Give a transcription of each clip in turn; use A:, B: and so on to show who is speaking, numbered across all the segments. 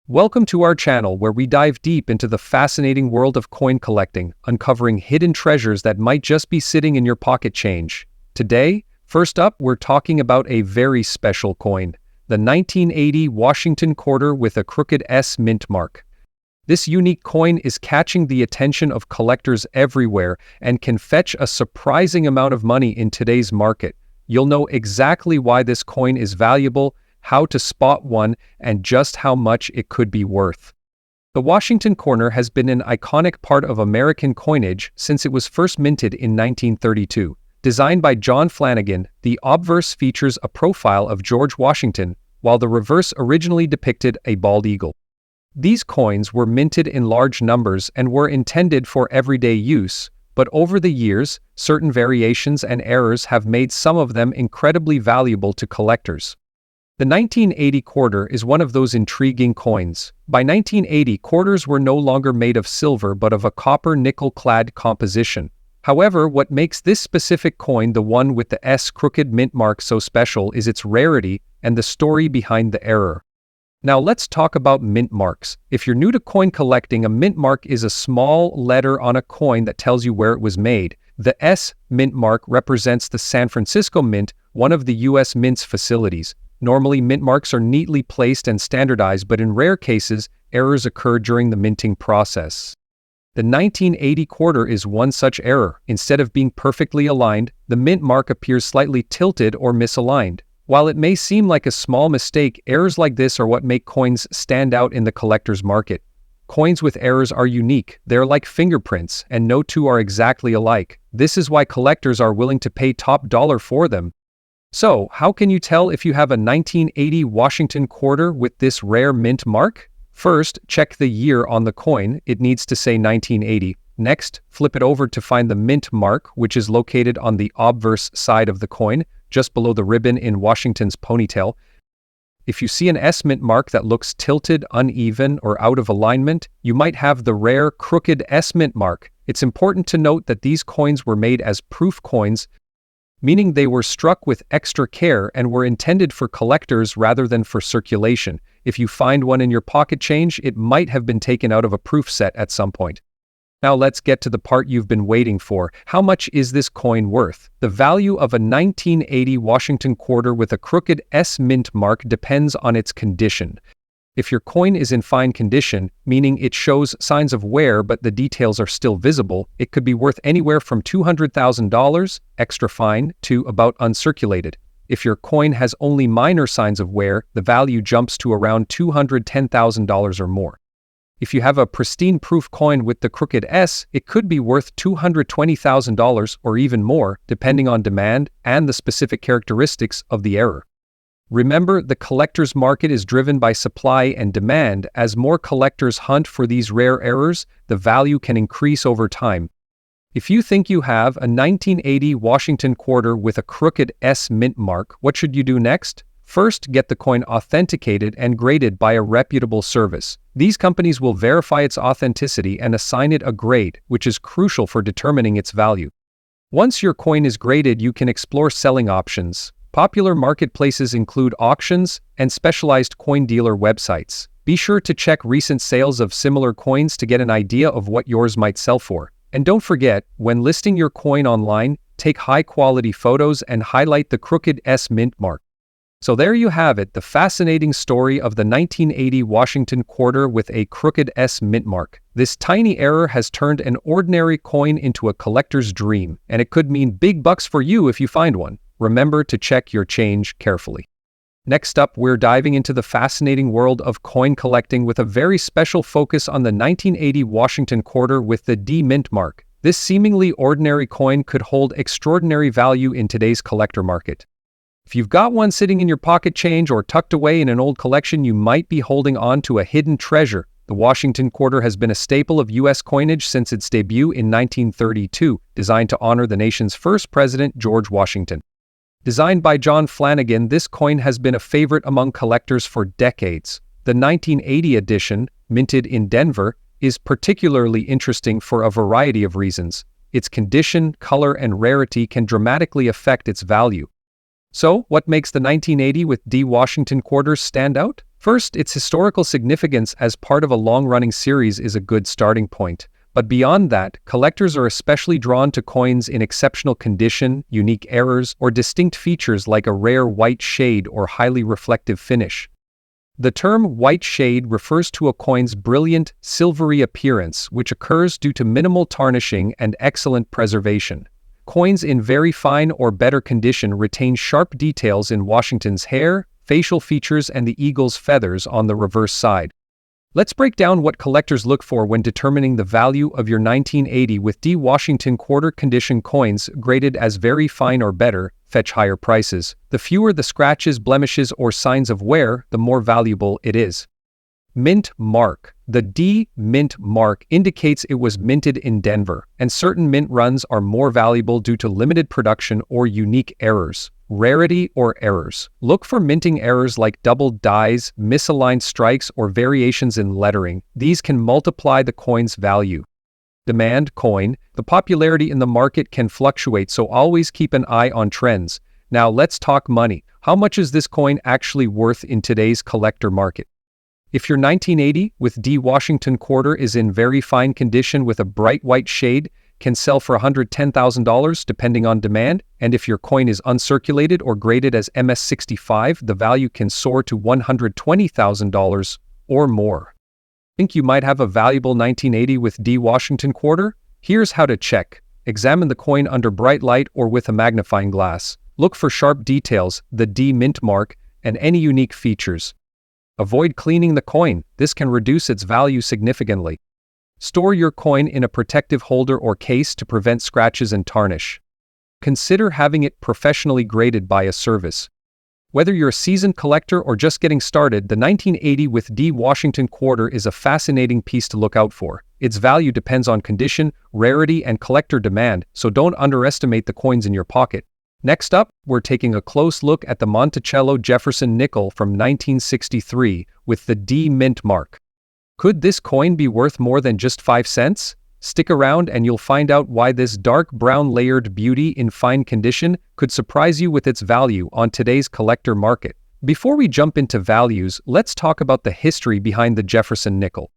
A: Welcome to our channel where we dive deep into the fascinating world of coin collecting, uncovering hidden treasures that might just be sitting in your pocket change. Today, first up, we're talking about a very special coin, the 1980 Washington quarter with a crooked S mint mark. This unique coin is catching the attention of collectors everywhere and can fetch a surprising amount of money in today's market. You'll know exactly why this coin is valuable, how to spot one, and just how much it could be worth. The Washington quarter has been an iconic part of American coinage since it was first minted in 1932. Designed by John Flanagan, the obverse features a profile of George Washington, while the reverse originally depicted a bald eagle. These coins were minted in large numbers and were intended for everyday use, but over the years, certain variations and errors have made some of them incredibly valuable to collectors. The 1980 quarter is one of those intriguing coins. By 1980, quarters were no longer made of silver but of a copper-nickel-clad composition. However, what makes this specific coin, the one with the S crooked mint mark, so special is its rarity and the story behind the error. Now let's talk about mint marks. If you're new to coin collecting, a mint mark is a small letter on a coin that tells you where it was made. The S mint mark represents the San Francisco Mint, one of the U.S. Mint's facilities. Normally, mint marks are neatly placed and standardized, but in rare cases, errors occur during the minting process. The 1980 quarter is one such error. Instead of being perfectly aligned, the mint mark appears slightly tilted or misaligned. While it may seem like a small mistake, errors like this are what make coins stand out in the collector's market. Coins with errors are unique. They're like fingerprints, and no two are exactly alike. This is why collectors are willing to pay top dollar for them. So, how can you tell if you have a 1980 Washington quarter with this rare mint mark? First, check the year on the coin. It needs to say 1980. Next, flip it over to find the mint mark, which is located on the obverse side of the coin, just below the ribbon in Washington's ponytail. If you see an S mint mark that looks tilted, uneven, or out of alignment, you might have the rare crooked S mint mark. It's important to note that these coins were made as proof coins, meaning they were struck with extra care and were intended for collectors rather than for circulation. If you find one in your pocket change, it might have been taken out of a proof set at some point. Now let's get to the part you've been waiting for. How much is this coin worth? The value of a 1980 Washington quarter with a crooked S mint mark depends on its condition. If your coin is in fine condition, meaning it shows signs of wear but the details are still visible, it could be worth anywhere from $200,000, extra fine, to about uncirculated. If your coin has only minor signs of wear, the value jumps to around $210,000 or more. If you have a pristine proof coin with the crooked S, it could be worth $220,000 or even more, depending on demand and the specific characteristics of the error. Remember, the collector's market is driven by supply and demand. As more collectors hunt for these rare errors, the value can increase over time. If you think you have a 1980 Washington quarter with a crooked S mint mark, what should you do next? First, get the coin authenticated and graded by a reputable service. These companies will verify its authenticity and assign it a grade, which is crucial for determining its value. Once your coin is graded, you can explore selling options. Popular marketplaces include auctions and specialized coin dealer websites. Be sure to check recent sales of similar coins to get an idea of what yours might sell for. And don't forget, when listing your coin online, take high-quality photos and highlight the crooked S mint mark. So there you have it, the fascinating story of the 1980 Washington quarter with a crooked S mint mark. This tiny error has turned an ordinary coin into a collector's dream, and it could mean big bucks for you if you find one. Remember to check your change carefully. Next up, we're diving into the fascinating world of coin collecting with a very special focus on the 1980 Washington quarter with the D mint mark. This seemingly ordinary coin could hold extraordinary value in today's collector market. If you've got one sitting in your pocket change or tucked away in an old collection, you might be holding on to a hidden treasure. The Washington quarter has been a staple of U.S. coinage since its debut in 1932, designed to honor the nation's first president, George Washington. Designed by John Flanagan, this coin has been a favorite among collectors for decades. The 1980 edition, minted in Denver, is particularly interesting for a variety of reasons. Its condition, color, and rarity can dramatically affect its value. So, what makes the 1980 with D Washington quarters stand out? First, its historical significance as part of a long-running series is a good starting point. But beyond that, collectors are especially drawn to coins in exceptional condition, unique errors, or distinct features like a rare white shade or highly reflective finish. The term white shade refers to a coin's brilliant, silvery appearance, which occurs due to minimal tarnishing and excellent preservation. Coins in very fine or better condition retain sharp details in Washington's hair, facial features, and the eagle's feathers on the reverse side. Let's break down what collectors look for when determining the value of your 1980 with D. Washington quarter condition coins graded as very fine or better, fetch higher prices. The fewer the scratches, blemishes, or signs of wear, the more valuable it is. Mint mark. The D mint mark indicates it was minted in Denver, and certain mint runs are more valuable due to limited production or unique errors. Rarity or errors. Look for minting errors like doubled dies, misaligned strikes, or variations in lettering. These can multiply the coin's value. Demand coin. The popularity in the market can fluctuate, so always keep an eye on trends. Now let's talk money. How much is this coin actually worth in today's collector market? If your 1980 with D. Washington quarter is in very fine condition with a bright white shade, can sell for $110,000 depending on demand, and if your coin is uncirculated or graded as MS65, the value can soar to $120,000 or more. Think you might have a valuable 1980 with D. Washington quarter? Here's how to check. Examine the coin under bright light or with a magnifying glass. Look for sharp details, the D mint mark, and any unique features. Avoid cleaning the coin. This can reduce its value significantly. Store your coin in a protective holder or case to prevent scratches and tarnish. Consider having it professionally graded by a service. Whether you're a seasoned collector or just getting started, the 1980 with D. Washington quarter is a fascinating piece to look out for. Its value depends on condition, rarity, and collector demand, so don't underestimate the coins in your pocket. Next up, we're taking a close look at the Monticello Jefferson nickel from 1963 with the D mint mark. Could this coin be worth more than just 5 cents? Stick around and you'll find out why this dark brown layered beauty in fine condition could surprise you with its value on today's collector market. Before we jump into values, let's talk about the history behind the Jefferson nickel.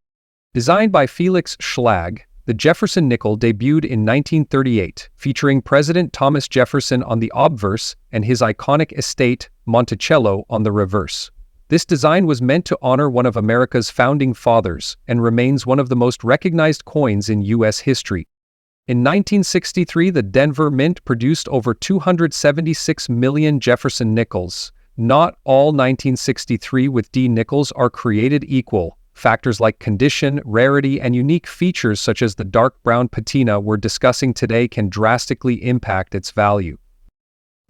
A: Designed by Felix Schlag, the Jefferson nickel debuted in 1938, featuring President Thomas Jefferson on the obverse and his iconic estate, Monticello, on the reverse. This design was meant to honor one of America's founding fathers and remains one of the most recognized coins in U.S. history. In 1963, the Denver Mint produced over 276 million Jefferson nickels. Not all 1963 with D nickels are created equal. Factors like condition, rarity, and unique features such as the dark brown patina we're discussing today can drastically impact its value.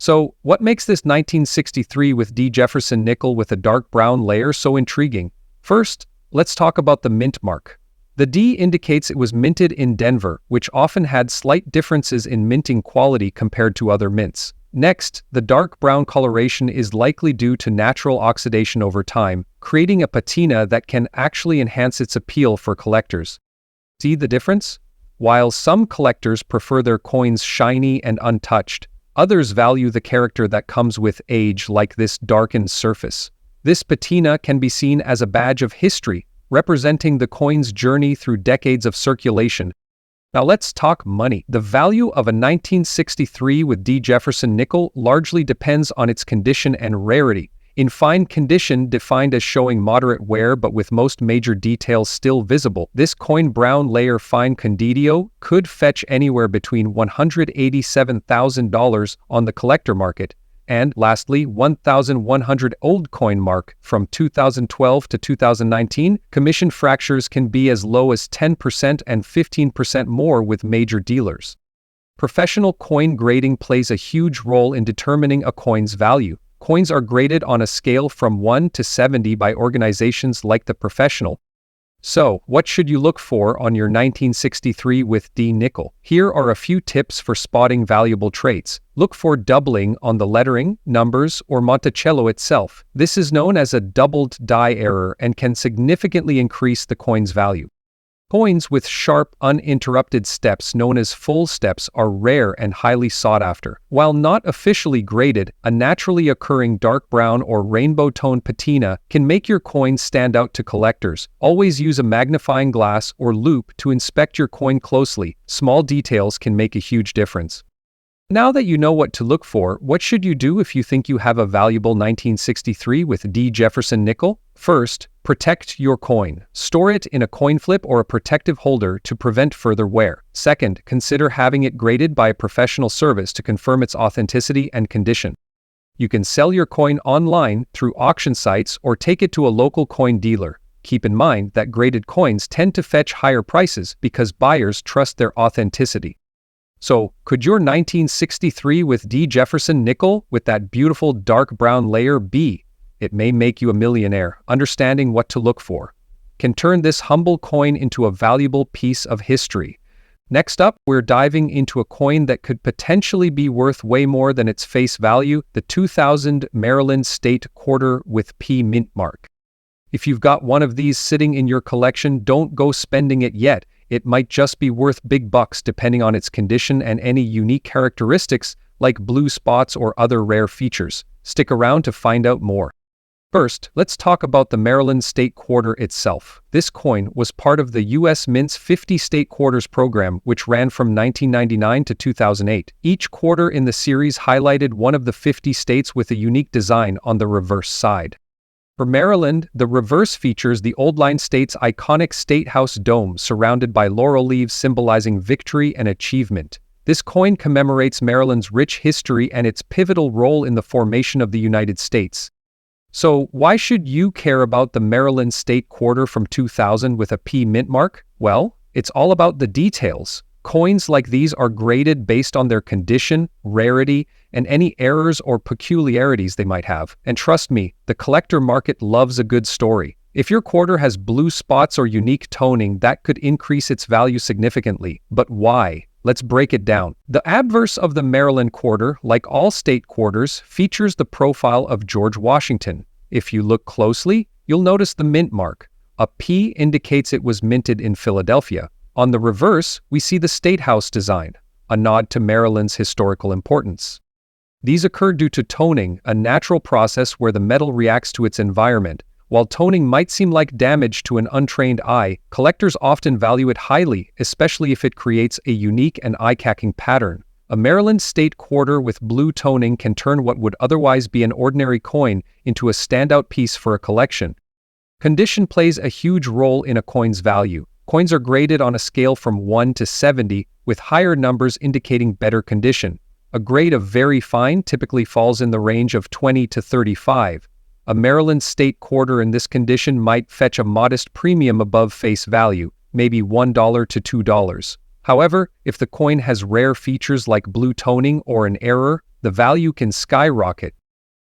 A: So, what makes this 1963 with D Jefferson nickel with a dark brown layer so intriguing? First, let's talk about the mint mark. The D indicates it was minted in Denver, which often had slight differences in minting quality compared to other mints. Next, the dark brown coloration is likely due to natural oxidation over time, creating a patina that can actually enhance its appeal for collectors. See the difference? While some collectors prefer their coins shiny and untouched, others value the character that comes with age, like this darkened surface. This patina can be seen as a badge of history, representing the coin's journey through decades of circulation. Now let's talk money. The value of a 1963 with D Jefferson nickel largely depends on its condition and rarity. In fine condition, defined as showing moderate wear but with most major details still visible, this coin brown layer fine conditio could fetch anywhere between $187,000 on the collector market, and lastly, $1,100 old coin mark. From 2012 to 2019, commission fractures can be as low as 10% and 15% more with major dealers. Professional coin grading plays a huge role in determining a coin's value. Coins are graded on a scale from 1 to 70 by organizations like The Professional. So, what should you look for on your 1963 with D nickel? Here are a few tips for spotting valuable traits. Look for doubling on the lettering, numbers, or Monticello itself. This is known as a doubled die error and can significantly increase the coin's value. Coins with sharp, uninterrupted steps known as full steps are rare and highly sought after. While not officially graded, a naturally occurring dark brown or rainbow tone patina can make your coin stand out to collectors. Always use a magnifying glass or loupe to inspect your coin closely. Small details can make a huge difference. Now that you know what to look for, what should you do if you think you have a valuable 1963 with D. Jefferson nickel? First, protect your coin. Store it in a coin flip or a protective holder to prevent further wear. Second, consider having it graded by a professional service to confirm its authenticity and condition. You can sell your coin online through auction sites or take it to a local coin dealer. Keep in mind that graded coins tend to fetch higher prices because buyers trust their authenticity. So, could your 1963 with D. Jefferson nickel with that beautiful dark brown layer be? It may make you a millionaire. Understanding what to look for can turn this humble coin into a valuable piece of history. Next up, we're diving into a coin that could potentially be worth way more than its face value, the 2000 Maryland State Quarter with P mint mark. If you've got one of these sitting in your collection, don't go spending it yet. It might just be worth big bucks depending on its condition and any unique characteristics like blue spots or other rare features. Stick around to find out more. First, let's talk about the Maryland State Quarter itself. This coin was part of the U.S. Mint's 50 State Quarters program, which ran from 1999 to 2008. Each quarter in the series highlighted one of the 50 states with a unique design on the reverse side. For Maryland, the reverse features the Old Line State's iconic State House dome surrounded by laurel leaves symbolizing victory and achievement. This coin commemorates Maryland's rich history and its pivotal role in the formation of the United States. So, why should you care about the Maryland State Quarter from 2000 with a P mint mark? Well, it's all about the details. Coins like these are graded based on their condition, rarity, and any errors or peculiarities they might have. And trust me, the collector market loves a good story. If your quarter has blue spots or unique toning, that could increase its value significantly. But why? Let's break it down. The obverse of the Maryland Quarter, like all state quarters, features the profile of George Washington. If you look closely, you'll notice the mint mark. A P indicates it was minted in Philadelphia. On the reverse, we see the State House design, a nod to Maryland's historical importance. These occur due to toning, a natural process where the metal reacts to its environment. While toning might seem like damage to an untrained eye, collectors often value it highly, especially if it creates a unique and eye-catching pattern. A Maryland State Quarter with blue toning can turn what would otherwise be an ordinary coin into a standout piece for a collection. Condition plays a huge role in a coin's value. Coins are graded on a scale from 1 to 70, with higher numbers indicating better condition. A grade of very fine typically falls in the range of 20 to 35. A Maryland State Quarter in this condition might fetch a modest premium above face value, maybe $1 to $2. However, if the coin has rare features like blue toning or an error, the value can skyrocket.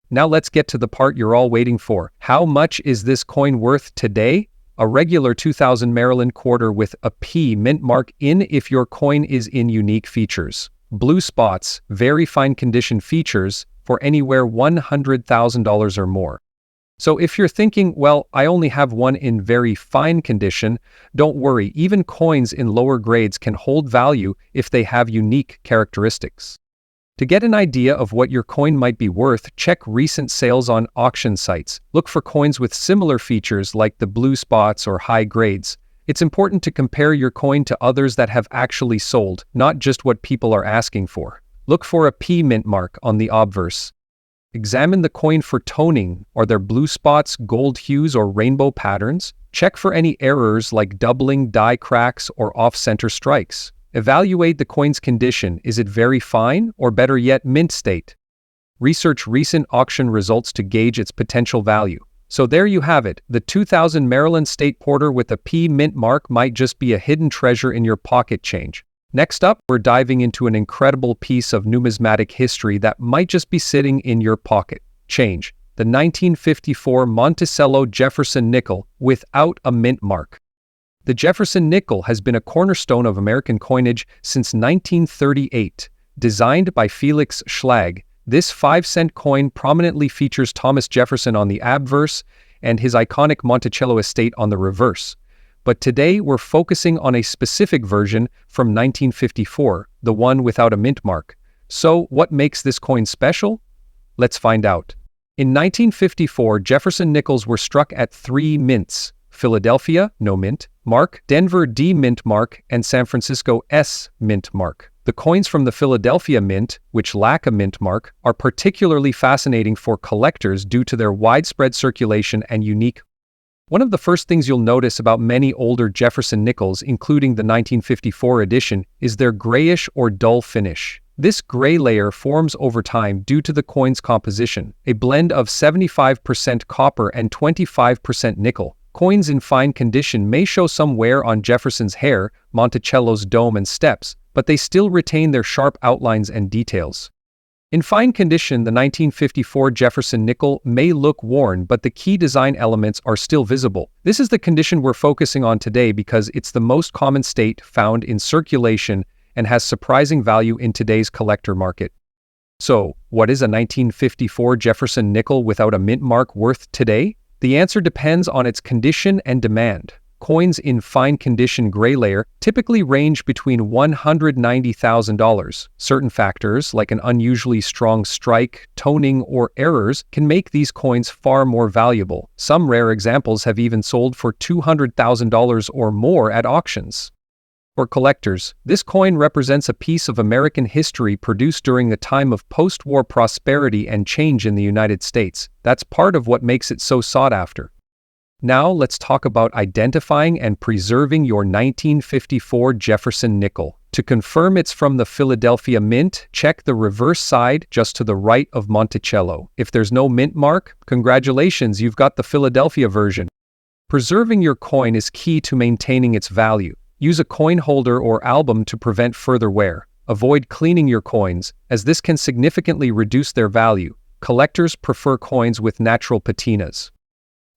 A: Now let's get to the part you're all waiting for. How much is this coin worth today? A regular 2000 Maryland Quarter with a P mint mark in if your coin is in unique features. Blue spots, very fine condition features, for anywhere $100,000 or more. So if you're thinking, well, I only have one in very fine condition, don't worry, even coins in lower grades can hold value if they have unique characteristics. To get an idea of what your coin might be worth, check recent sales on auction sites. Look for coins with similar features like the blue spots or high grades. It's important to compare your coin to others that have actually sold, not just what people are asking for. Look for a P mint mark on the obverse. Examine the coin for toning. Are there blue spots, gold hues, or rainbow patterns? Check for any errors like doubling, die cracks, or off-center strikes. Evaluate the coin's condition. Is it very fine, or better yet, mint state? Research recent auction results to gauge its potential value. So there you have it. The 2000 Maryland State Quarter with a P mint mark might just be a hidden treasure in your pocket change. Next up, we're diving into an incredible piece of numismatic history that might just be sitting in your pocket change. The 1954 Monticello Jefferson nickel without a mint mark. The Jefferson nickel has been a cornerstone of American coinage since 1938. Designed by Felix Schlag, this 5-cent coin prominently features Thomas Jefferson on the obverse and his iconic Monticello estate on the reverse. but today we're focusing on a specific version from 1954, the one without a mint mark. So, what makes this coin special? Let's find out. In 1954, Jefferson nickels were struck at 3 mints: Philadelphia, no mint mark, Denver D mint mark, and San Francisco S mint mark. The coins from the Philadelphia Mint, which lack a mint mark, are particularly fascinating for collectors due to their widespread circulation and unique. One of the first things you'll notice about many older Jefferson nickels, including the 1954 edition, is their grayish or dull finish. This gray layer forms over time due to the coin's composition, a blend of 75% copper and 25% nickel. Coins in fine condition may show some wear on Jefferson's hair, Monticello's dome and steps, but they still retain their sharp outlines and details. In fine condition, the 1954 Jefferson nickel may look worn, but the key design elements are still visible. This is the condition we're focusing on today because it's the most common state found in circulation and has surprising value in today's collector market. So, what is a 1954 Jefferson nickel without a mint mark worth today? The answer depends on its condition and demand. Coins in fine condition gray layer typically range between $190,000. Certain factors, like an unusually strong strike, toning, or errors, can make these coins far more valuable. Some rare examples have even sold for $200,000 or more at auctions. For collectors, this coin represents a piece of American history produced during a time of post-war prosperity and change in the United States. That's part of what makes it so sought after. Now let's talk about identifying and preserving your 1954 Jefferson nickel. To confirm it's from the Philadelphia Mint, check the reverse side just to the right of Monticello. If there's no mint mark, congratulations, you've got the Philadelphia version. Preserving your coin is key to maintaining its value. Use a coin holder or album to prevent further wear. Avoid cleaning your coins, as this can significantly reduce their value. Collectors prefer coins with natural patinas.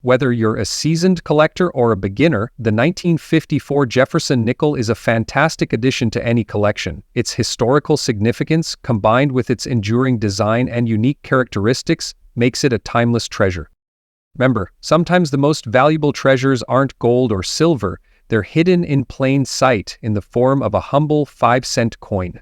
A: Whether you're a seasoned collector or a beginner, the 1954 Jefferson nickel is a fantastic addition to any collection. Its historical significance, combined with its enduring design and unique characteristics, makes it a timeless treasure. Remember, sometimes the most valuable treasures aren't gold or silver, they're hidden in plain sight in the form of a humble 5-cent coin.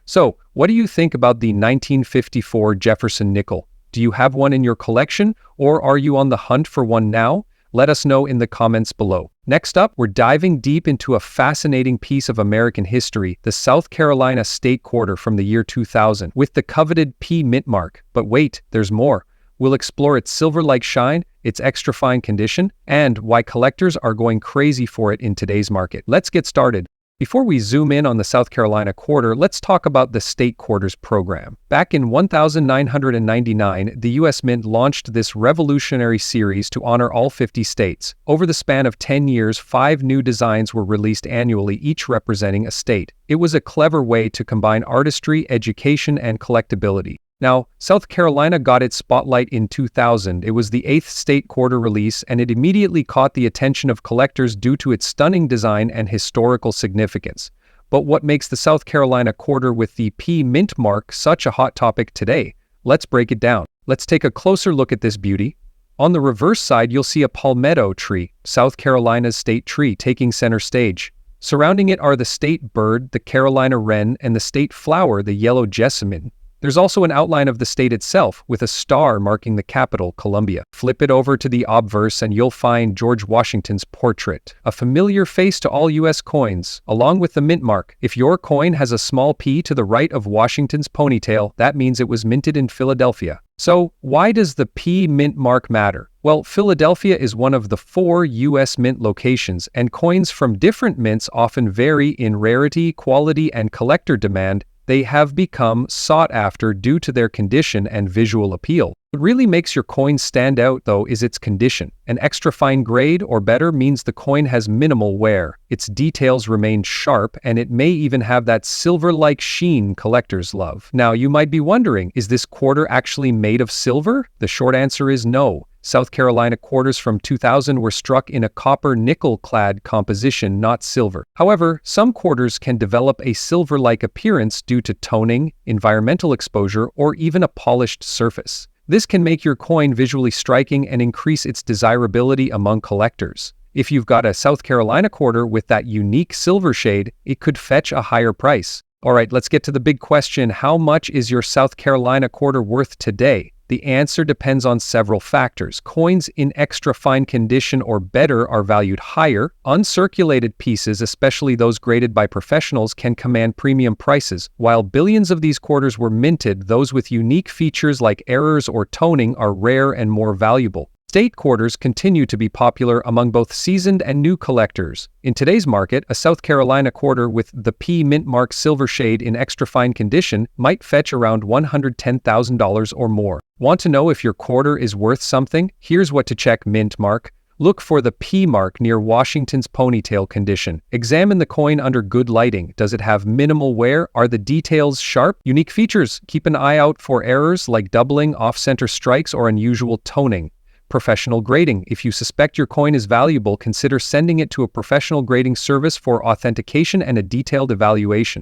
A: So, what do you think about the 1954 Jefferson nickel? Do you have one in your collection, or are you on the hunt for one now? Let us know in the comments below. Next up, we're diving deep into a fascinating piece of American history, the South Carolina State Quarter from the year 2000, with the coveted P mint mark. But wait, there's more. We'll explore its silver-like shine, its extra fine condition, and why collectors are going crazy for it in today's market. Let's get started. Before we zoom in on the South Carolina Quarter, let's talk about the State Quarters program. Back in 1999, the U.S. Mint launched this revolutionary series to honor all 50 states. Over the span of 10 years, 5 new designs were released annually, each representing a state. It was a clever way to combine artistry, education, and collectability. Now, South Carolina got its spotlight in 2000. It was the 8th state quarter release, and it immediately caught the attention of collectors due to its stunning design and historical significance. But what makes the South Carolina quarter with the P mint mark such a hot topic today? Let's break it down. Let's take a closer look at this beauty. On the reverse side, you'll see a palmetto tree, South Carolina's state tree, taking center stage. Surrounding it are the state bird, the Carolina wren, and the state flower, the yellow jessamine. There's also an outline of the state itself, with a star marking the capital, Columbia. Flip it over to the obverse and you'll find George Washington's portrait, a familiar face to all U.S. coins, along with the mint mark. If your coin has a small P to the right of Washington's ponytail, that means it was minted in Philadelphia. So, why does the P mint mark matter? Well, Philadelphia is one of the 4 U.S. mint locations, and coins from different mints often vary in rarity, quality, and collector demand. They have become sought after due to their condition and visual appeal. What really makes your coin stand out, though, is its condition. An extra fine grade or better means the coin has minimal wear. Its details remain sharp, and it may even have that silver-like sheen collectors love. Now, you might be wondering, is this quarter actually made of silver? The short answer is no. South Carolina quarters from 2000 were struck in a copper-nickel-clad composition, not silver. However, some quarters can develop a silver-like appearance due to toning, environmental exposure, or even a polished surface. This can make your coin visually striking and increase its desirability among collectors. If you've got a South Carolina quarter with that unique silver shade, it could fetch a higher price. Alright, let's get to the big question. How much is your South Carolina quarter worth today? The answer depends on several factors. Coins in extra fine condition or better are valued higher. Uncirculated pieces, especially those graded by professionals, can command premium prices. While billions of these quarters were minted, those with unique features like errors or toning are rare and more valuable. State quarters continue to be popular among both seasoned and new collectors. In today's market, a South Carolina quarter with the P mint mark silver shade in extra fine condition might fetch around $110,000 or more. Want to know if your quarter is worth something? Here's what to check: mint mark. Look for the P mark near Washington's ponytail condition. Examine the coin under good lighting. Does it have minimal wear? Are the details sharp? Unique features. Keep an eye out for errors like doubling, off-center strikes, or unusual toning. Professional grading. If you suspect your coin is valuable, consider sending it to a professional grading service for authentication and a detailed evaluation.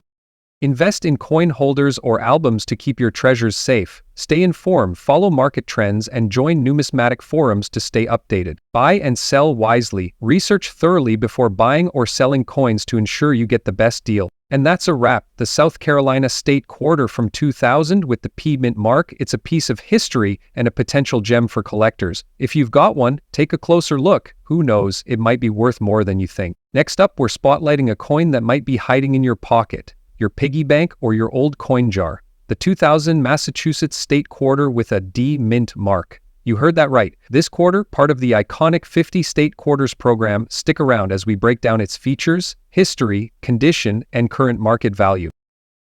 A: Invest in coin holders or albums to keep your treasures safe. Stay informed, follow market trends, and join numismatic forums to stay updated. Buy and sell wisely. Research thoroughly before buying or selling coins to ensure you get the best deal. And that's a wrap. The South Carolina State Quarter from 2000 with the P mint mark. It's a piece of history and a potential gem for collectors. If you've got one, take a closer look. Who knows, it might be worth more than you think. Next up, we're spotlighting a coin that might be hiding in your pocket, your piggy bank, or your old coin jar. The 2000 Massachusetts State Quarter with a D mint mark. You heard that right. This quarter, part of the iconic 50 State Quarters program. Stick around as we break down its features, history, condition, and current market value.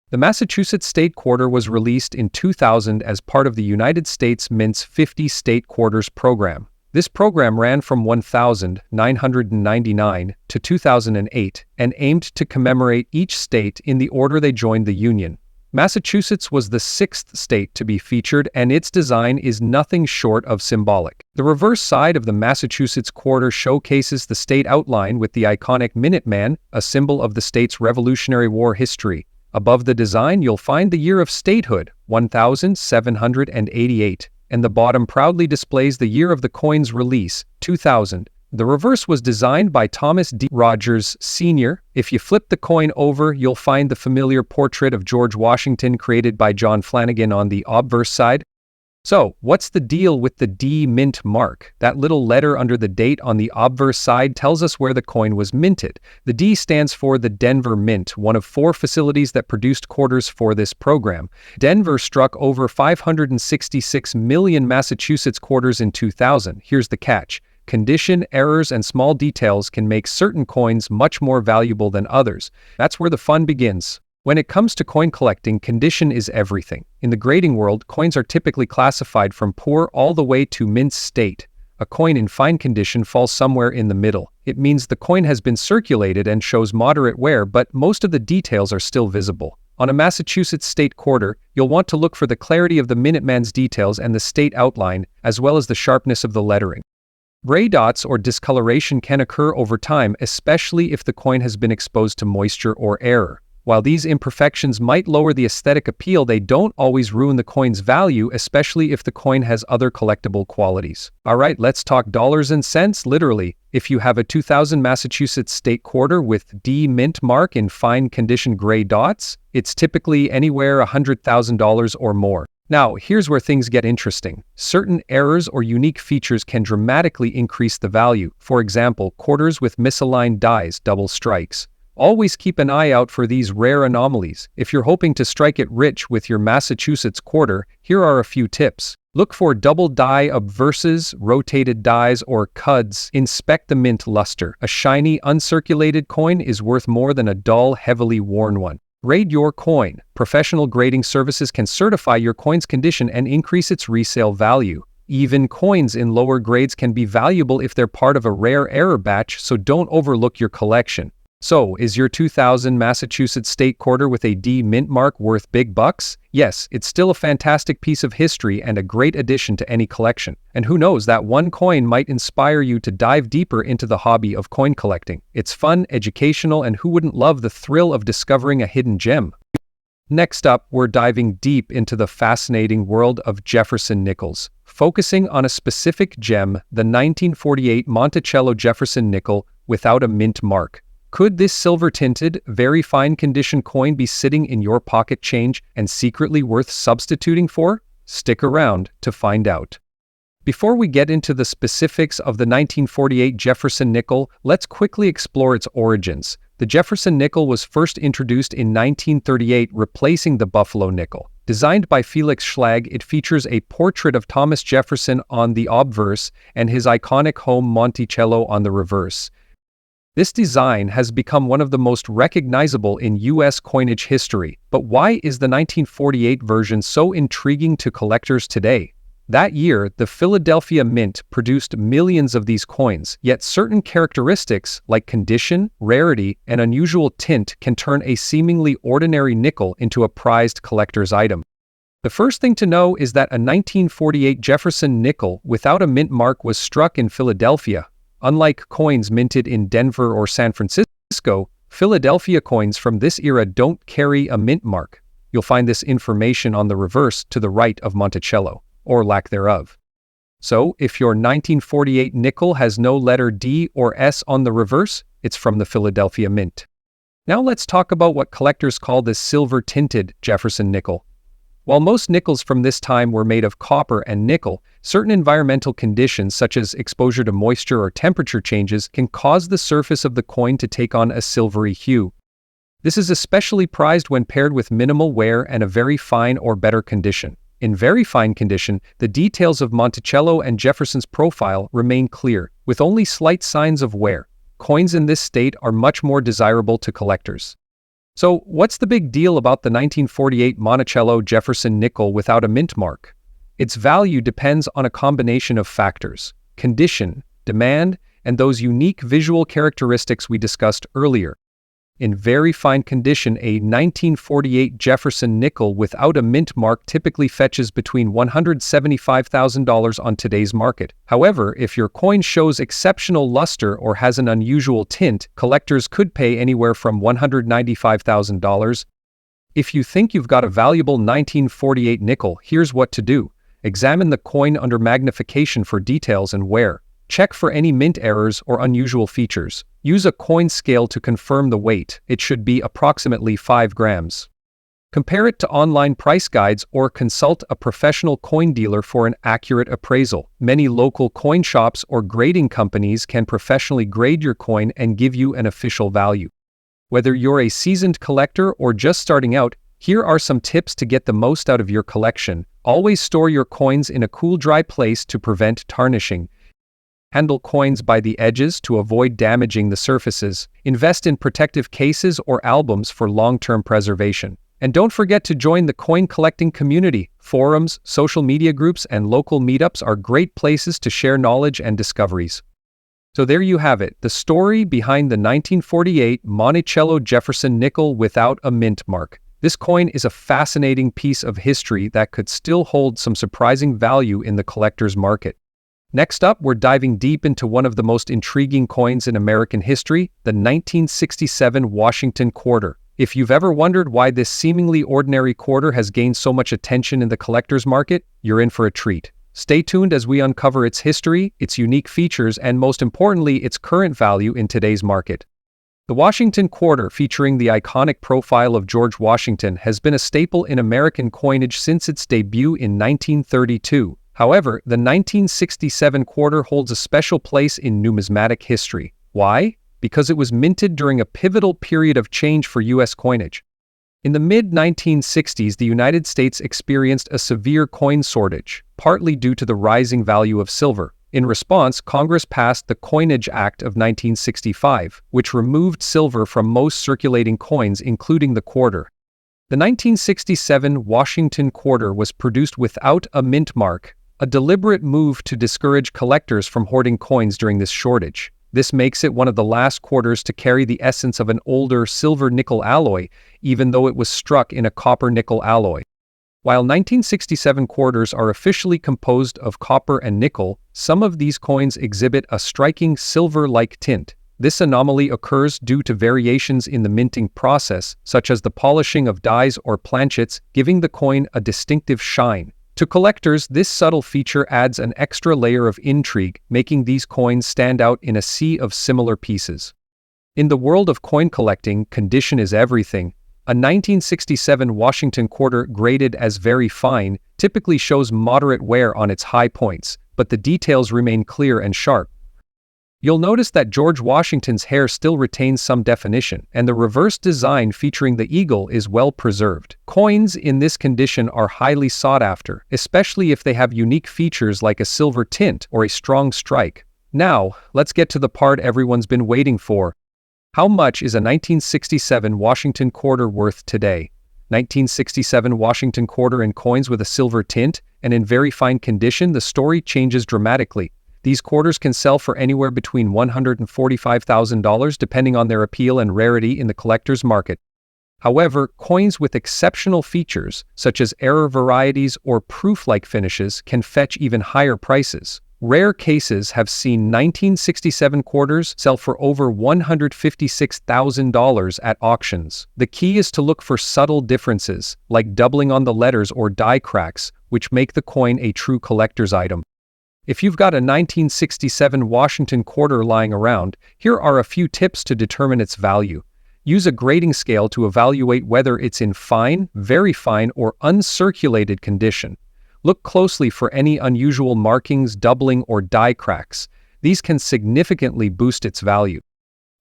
A: The Massachusetts State Quarter was released in 2000 as part of the United States Mint's 50 State Quarters program. This program ran from 1999 to 2008 and aimed to commemorate each state in the order they joined the Union. Massachusetts was the sixth state to be featured, and its design is nothing short of symbolic. The reverse side of the Massachusetts Quarter showcases the state outline with the iconic Minuteman, a symbol of the state's Revolutionary War history. Above the design, you'll find the year of statehood, 1788, and the bottom proudly displays the year of the coin's release, 2000. The reverse was designed by Thomas D. Rogers, Sr. If you flip the coin over, you'll find the familiar portrait of George Washington created by John Flanagan on the obverse side. So, what's the deal with the D mint mark? That little letter under the date on the obverse side tells us where the coin was minted. The D stands for the Denver Mint, one of 4 facilities that produced quarters for this program. Denver struck over 566 million Massachusetts quarters in 2000. Here's the catch. Condition, errors, and small details can make certain coins much more valuable than others. That's where the fun begins. When it comes to coin collecting, condition is everything. In the grading world, coins are typically classified from poor all the way to mint state. A coin in fine condition falls somewhere in the middle. It means the coin has been circulated and shows moderate wear, but most of the details are still visible. On a Massachusetts State Quarter, you'll want to look for the clarity of the Minuteman's details and the state outline, as well as the sharpness of the lettering. Gray dots or discoloration can occur over time, especially if the coin has been exposed to moisture or air. While these imperfections might lower the aesthetic appeal, they don't always ruin the coin's value, especially if the coin has other collectible qualities. Alright, let's talk dollars and cents, literally. If you have a 2000 Massachusetts State Quarter with D mint mark in fine condition gray dots, it's typically anywhere $100,000 or more. Now, here's where things get interesting. Certain errors or unique features can dramatically increase the value. For example, quarters with misaligned dies, double strikes. Always keep an eye out for these rare anomalies. If you're hoping to strike it rich with your Massachusetts Quarter, here are a few tips. Look for double die obverses, rotated dies, or cuds. Inspect the mint luster. A shiny, uncirculated coin is worth more than a dull, heavily worn one. Grade your coin. Professional grading services can certify your coin's condition and increase its resale value. Even coins in lower grades can be valuable if they're part of a rare error batch, so don't overlook your collection. So, is your 2000 Massachusetts State Quarter with a D mint mark worth big bucks? Yes, it's still a fantastic piece of history and a great addition to any collection. And who knows, that one coin might inspire you to dive deeper into the hobby of coin collecting. It's fun, educational, and who wouldn't love the thrill of discovering a hidden gem? Next up, we're diving deep into the fascinating world of Jefferson nickels, focusing on a specific gem, the 1948 Monticello Jefferson nickel without a mint mark. Could this silver-tinted, very fine condition coin be sitting in your pocket change and secretly worth substituting for? Stick around to find out. Before we get into the specifics of the 1948 Jefferson nickel, let's quickly explore its origins. The Jefferson nickel was first introduced in 1938, replacing the Buffalo nickel. Designed by Felix Schlag, it features a portrait of Thomas Jefferson on the obverse and his iconic home Monticello on the reverse. This design has become one of the most recognizable in U.S. coinage history. But why is the 1948 version so intriguing to collectors today? That year, the Philadelphia Mint produced millions of these coins, yet certain characteristics like condition, rarity, and unusual tint can turn a seemingly ordinary nickel into a prized collector's item. The first thing to know is that a 1948 Jefferson nickel without a mint mark was struck in Philadelphia. Unlike coins minted in Denver or San Francisco, Philadelphia coins from this era don't carry a mint mark. You'll find this information on the reverse to the right of Monticello, or lack thereof. So, if your 1948 nickel has no letter D or S on the reverse, it's from the Philadelphia Mint. Now let's talk about what collectors call this silver-tinted Jefferson nickel. While most nickels from this time were made of copper and nickel, certain environmental conditions such as exposure to moisture or temperature changes can cause the surface of the coin to take on a silvery hue. This is especially prized when paired with minimal wear and a very fine or better condition. In very fine condition, the details of Monticello and Jefferson's profile remain clear, with only slight signs of wear. Coins in this state are much more desirable to collectors. So, what's the big deal about the 1948 Monticello Jefferson nickel without a mint mark? Its value depends on a combination of factors: condition, demand, and those unique visual characteristics we discussed earlier. In very fine condition, a 1948 Jefferson nickel without a mint mark typically fetches between $175,000 on today's market. However, if your coin shows exceptional luster or has an unusual tint, collectors could pay anywhere from $195,000. If you think you've got a valuable 1948 nickel, here's what to do. Examine the coin under magnification for details and wear. Check for any mint errors or unusual features. Use a coin scale to confirm the weight. It should be approximately 5 grams. Compare it to online price guides or consult a professional coin dealer for an accurate appraisal. Many local coin shops or grading companies can professionally grade your coin and give you an official value. Whether you're a seasoned collector or just starting out, here are some tips to get the most out of your collection. Always store your coins in a cool, dry place to prevent tarnishing. Handle coins by the edges to avoid damaging the surfaces. Invest in protective cases or albums for long-term preservation. And don't forget to join the coin collecting community. Forums, social media groups, and local meetups are great places to share knowledge and discoveries. So there you have it, the story behind the 1948 Monticello Jefferson nickel without a mint mark. This coin is a fascinating piece of history that could still hold some surprising value in the collector's market. Next up, we're diving deep into one of the most intriguing coins in American history, the 1967 Washington quarter. If you've ever wondered why this seemingly ordinary quarter has gained so much attention in the collector's market, you're in for a treat. Stay tuned as we uncover its history, its unique features, and most importantly, its current value in today's market. The Washington quarter, featuring the iconic profile of George Washington, has been a staple in American coinage since its debut in 1932. However, the 1967 quarter holds a special place in numismatic history. Why? Because it was minted during a pivotal period of change for U.S. coinage. In the mid-1960s, the United States experienced a severe coin shortage, partly due to the rising value of silver. In response, Congress passed the Coinage Act of 1965, which removed silver from most circulating coins, including the quarter. The 1967 Washington quarter was produced without a mint mark, a deliberate move to discourage collectors from hoarding coins during this shortage. This makes it one of the last quarters to carry the essence of an older silver-nickel alloy, even though it was struck in a copper-nickel alloy. While 1967 quarters are officially composed of copper and nickel, some of these coins exhibit a striking silver-like tint. This anomaly occurs due to variations in the minting process, such as the polishing of dies or planchets, giving the coin a distinctive shine. To collectors, this subtle feature adds an extra layer of intrigue, making these coins stand out in a sea of similar pieces. In the world of coin collecting, condition is everything. A 1967 Washington quarter graded as very fine typically shows moderate wear on its high points, but the details remain clear and sharp. You'll notice that George Washington's hair still retains some definition, and the reverse design featuring the eagle is well preserved. Coins in this condition are highly sought after, especially if they have unique features like a silver tint or a strong strike. Now, let's get to the part everyone's been waiting for. How much is a 1967 Washington quarter worth today? 1967 Washington quarter in coins with a silver tint and in very fine condition, the story changes dramatically. These quarters can sell for anywhere between $145,000 and $145,000 depending on their appeal and rarity in the collector's market. However, coins with exceptional features, such as error varieties or proof-like finishes, can fetch even higher prices. Rare cases have seen 1967 quarters sell for over $156,000 at auctions. The key is to look for subtle differences, like doubling on the letters or die cracks, which make the coin a true collector's item. If you've got a 1967 Washington quarter lying around, here are a few tips to determine its value. Use a grading scale to evaluate whether it's in fine, very fine, or uncirculated condition. Look closely for any unusual markings, doubling, or die cracks. These can significantly boost its value.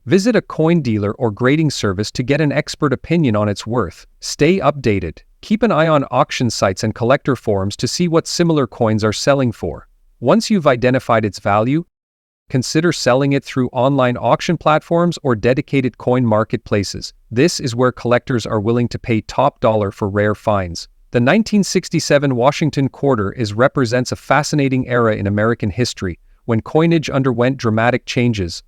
A: Visit a coin dealer or grading service to get an expert opinion on its worth. Stay updated. Keep an eye on auction sites and collector forums to see what similar coins are selling for. Once you've identified its value, consider selling it through online auction platforms or dedicated coin marketplaces. This is where collectors are willing to pay top dollar for rare finds. The 1967 Washington quarter represents a fascinating era in American history, when coinage underwent dramatic changes.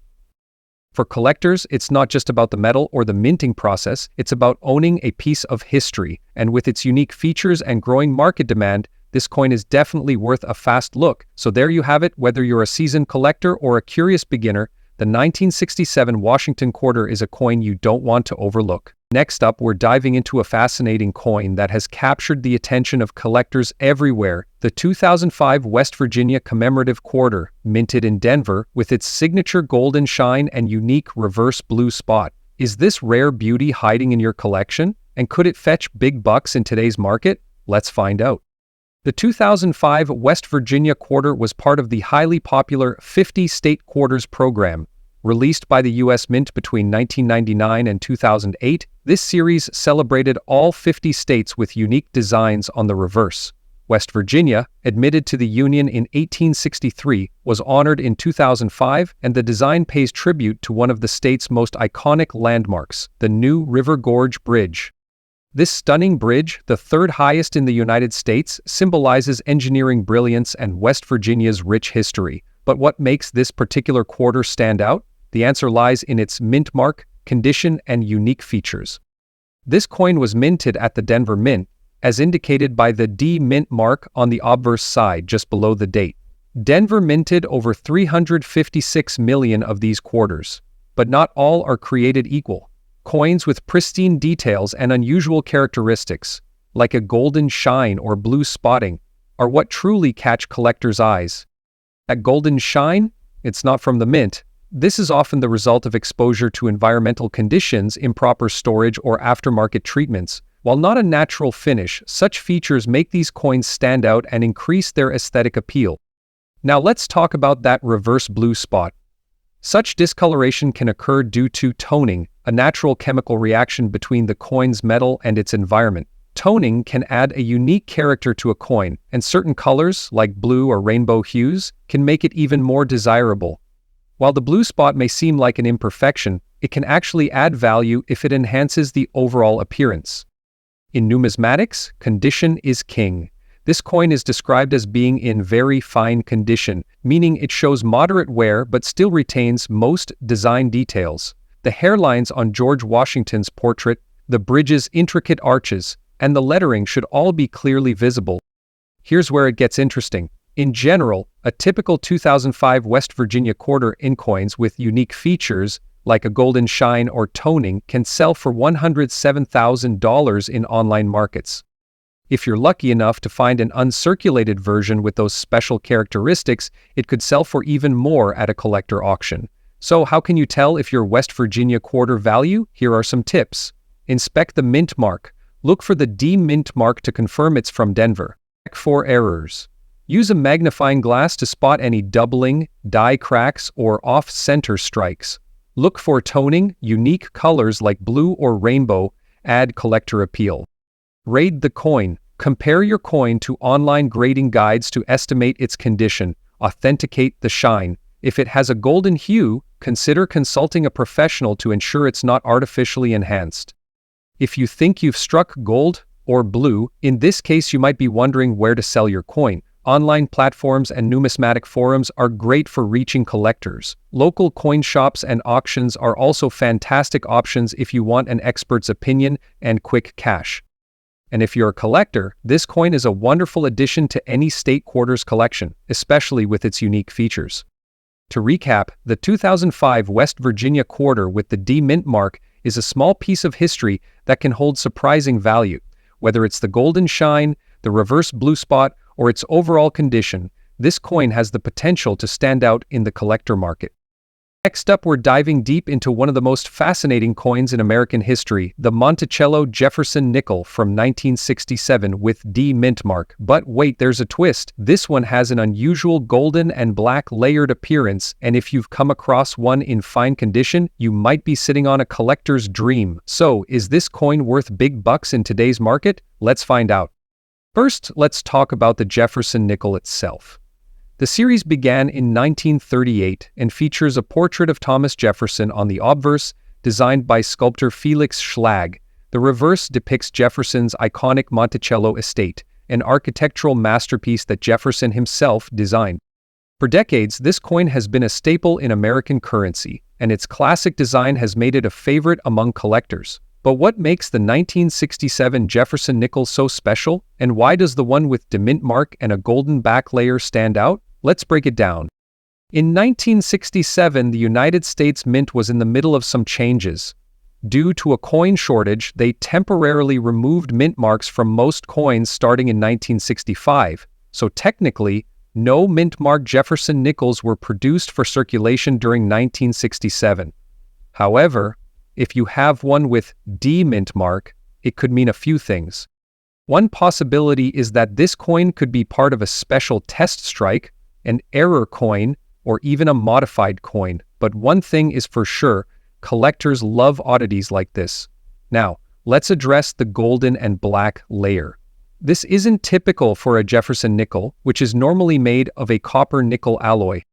A: For collectors, it's not just about the metal or the minting process, it's about owning a piece of history, and with its unique features and growing market demand, this coin is definitely worth a fast look. So there you have it, whether you're a seasoned collector or a curious beginner, the 1967 Washington quarter is a coin you don't want to overlook. Next up, we're diving into a fascinating coin that has captured the attention of collectors everywhere, the 2005 West Virginia commemorative quarter, minted in Denver, with its signature golden shine and unique reverse blue spot. Is this rare beauty hiding in your collection? And could it fetch big bucks in today's market? Let's find out. The 2005 West Virginia quarter was part of the highly popular 50 State Quarters program. Released by the U.S. Mint between 1999 and 2008, this series celebrated all 50 states with unique designs on the reverse. West Virginia, admitted to the Union in 1863, was honored in 2005, and the design pays tribute to one of the state's most iconic landmarks, the New River Gorge Bridge. This stunning bridge, the third highest in the United States, symbolizes engineering brilliance and West Virginia's rich history. But what makes this particular quarter stand out? The answer lies in its mint mark, condition, and unique features. This coin was minted at the Denver Mint, as indicated by the D mint mark on the obverse side just below the date. Denver minted over 356 million of these quarters, but not all are created equal. Coins with pristine details and unusual characteristics, like a golden shine or blue spotting, are what truly catch collectors' eyes. That golden shine? It's not from the mint. This is often the result of exposure to environmental conditions, improper storage, or aftermarket treatments. While not a natural finish, such features make these coins stand out and increase their aesthetic appeal. Now let's talk about that reverse blue spot. Such discoloration can occur due to toning, a natural chemical reaction between the coin's metal and its environment. Toning can add a unique character to a coin, and certain colors, like blue or rainbow hues, can make it even more desirable. While the blue spot may seem like an imperfection, it can actually add value if it enhances the overall appearance. In numismatics, condition is king. This coin is described as being in very fine condition, meaning it shows moderate wear but still retains most design details. The hairlines on George Washington's portrait, the bridge's intricate arches, and the lettering should all be clearly visible. Here's where it gets interesting. In general, A typical 2005 West Virginia quarter in coins with unique features, like a golden shine or toning, can sell for $107,000 in online markets. If you're lucky enough to find an uncirculated version with those special characteristics, it could sell for even more at a collector auction. So how can you tell if your West Virginia quarter value? Here are some tips. Inspect the mint mark. Look for the D mint mark to confirm it's from Denver. Check for errors. Use a magnifying glass to spot any doubling, die cracks, or off-center strikes. Look for toning, unique colors like blue or rainbow, add collector appeal. Grade the coin. Compare your coin to online grading guides to estimate its condition. Authenticate the shine. If it has a golden hue, consider consulting a professional to ensure it's not artificially enhanced. If you think you've struck gold or blue, in this case you might be wondering where to sell your coin. Online platforms and numismatic forums are great for reaching collectors. Local coin shops and auctions are also fantastic options if you want an expert's opinion and quick cash. And if you're a collector, this coin is a wonderful addition to any state quarters collection, especially with its unique features. To recap, the 2005 West Virginia quarter with the D mint mark is a small piece of history that can hold surprising value. Whether it's the golden shine, the reverse blue spot, or its overall condition, this coin has the potential to stand out in the collector market. Next up, we're diving deep into one of the most fascinating coins in American history, the Monticello Jefferson nickel from 1967 with D mint mark. But wait, there's a twist. This one has an unusual golden and black layered appearance, and if you've come across one in fine condition, you might be sitting on a collector's dream. So, is this coin worth big bucks in today's market? Let's find out. First, let's talk about the Jefferson nickel itself. The series began in 1938 and features a portrait of Thomas Jefferson on the obverse, designed by sculptor Felix Schlag. The reverse depicts Jefferson's iconic Monticello estate, an architectural masterpiece that Jefferson himself designed. For decades, this coin has been a staple in American currency, and its classic design has made it a favorite among collectors. But what makes the 1967 Jefferson nickel so special, and why does the one with the mint mark and a golden back layer stand out? Let's break it down. In 1967, the United States Mint was in the middle of some changes. Due to a coin shortage, they temporarily removed mint marks from most coins starting in 1965. So technically, no mint mark Jefferson nickels were produced for circulation during 1967. However, if you have one with D mint mark, it could mean a few things. One possibility is that this coin could be part of a special test strike, an error coin, or even a modified coin. But one thing is for sure, collectors love oddities like this. Now, let's address the golden and black layer. This isn't typical for a Jefferson nickel, which is normally made of a copper-nickel alloy.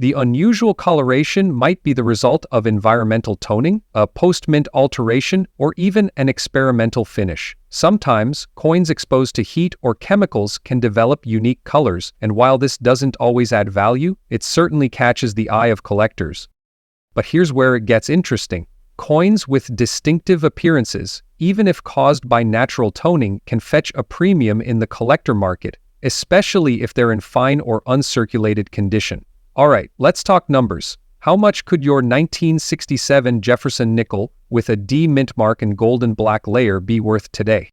A: The unusual coloration might be the result of environmental toning, a post-mint alteration, or even an experimental finish. Sometimes, coins exposed to heat or chemicals can develop unique colors, and while this doesn't always add value, it certainly catches the eye of collectors. But here's where it gets interesting. Coins with distinctive appearances, even if caused by natural toning, can fetch a premium in the collector market, especially if they're in fine or uncirculated condition. Alright, let's talk numbers. How much could your 1967 Jefferson nickel with a D mint mark and golden black layer be worth today?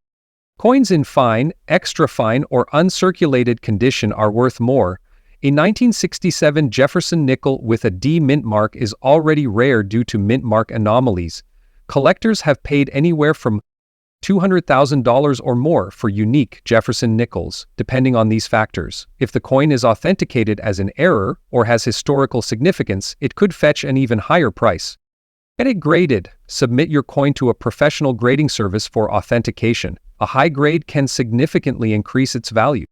A: Coins in fine, extra fine, or uncirculated condition are worth more. A 1967 Jefferson nickel with a D mint mark is already rare due to mint mark anomalies. Collectors have paid anywhere from $200,000 or more for unique Jefferson nickels, depending on these factors. If the coin is authenticated as an error or has historical significance, it could fetch an even higher price. Get it graded. Submit your coin to a professional grading service for authentication. A high grade can significantly increase its value.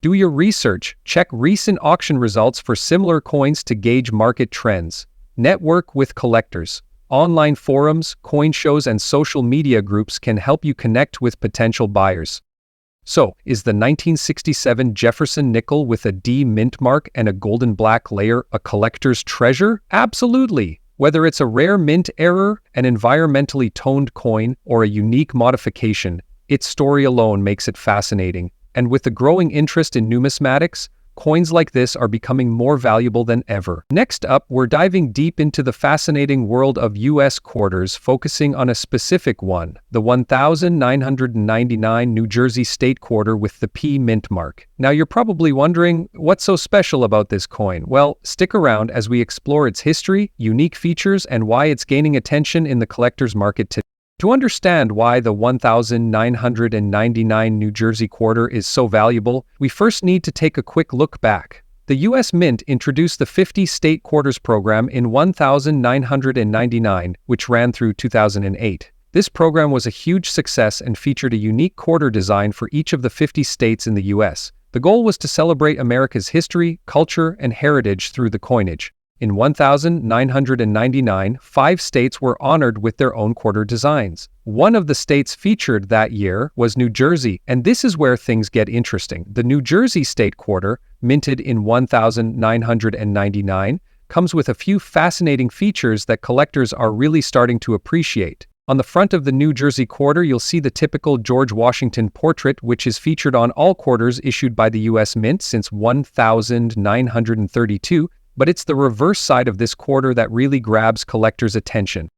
A: Do your research. Check recent auction results for similar coins to gauge market trends. Network with collectors. Online forums, coin shows, and social media groups can help you connect with potential buyers. So, is the 1967 Jefferson nickel with a D mint mark and a golden black layer a collector's treasure? Absolutely! Whether it's a rare mint error, an environmentally toned coin, or a unique modification, its story alone makes it fascinating. And with the growing interest in numismatics, coins like this are becoming more valuable than ever. Next up, we're diving deep into the fascinating world of US quarters, focusing on a specific one, the 1999 New Jersey State Quarter with the P mint mark. Now you're probably wondering, what's so special about this coin? Well, stick around as we explore its history, unique features, and why it's gaining attention in the collector's market today. To understand why the 1999 New Jersey Quarter is so valuable, we first need to take a quick look back. The U.S. Mint introduced the 50 State Quarters program in 1999, which ran through 2008. This program was a huge success and featured a unique quarter design for each of the 50 states in the U.S. The goal was to celebrate America's history, culture, and heritage through the coinage. In 1999, 5 states were honored with their own quarter designs. One of the states featured that year was New Jersey, and this is where things get interesting. The New Jersey State Quarter, minted in 1999, comes with a few fascinating features that collectors are really starting to appreciate. On the front of the New Jersey Quarter, you'll see the typical George Washington portrait, which is featured on all quarters issued by the U.S. Mint since 1932. But it's the reverse side of this quarter that really grabs collectors' attention.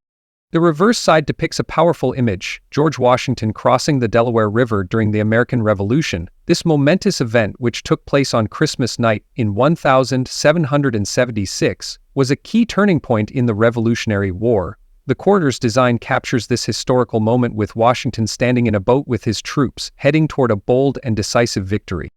A: The reverse side depicts a powerful image, George Washington crossing the Delaware River during the American Revolution. This momentous event, which took place on Christmas night in 1776, was a key turning point in the Revolutionary War. The quarter's design captures this historical moment with Washington standing in a boat with his troops, heading toward a bold and decisive victory.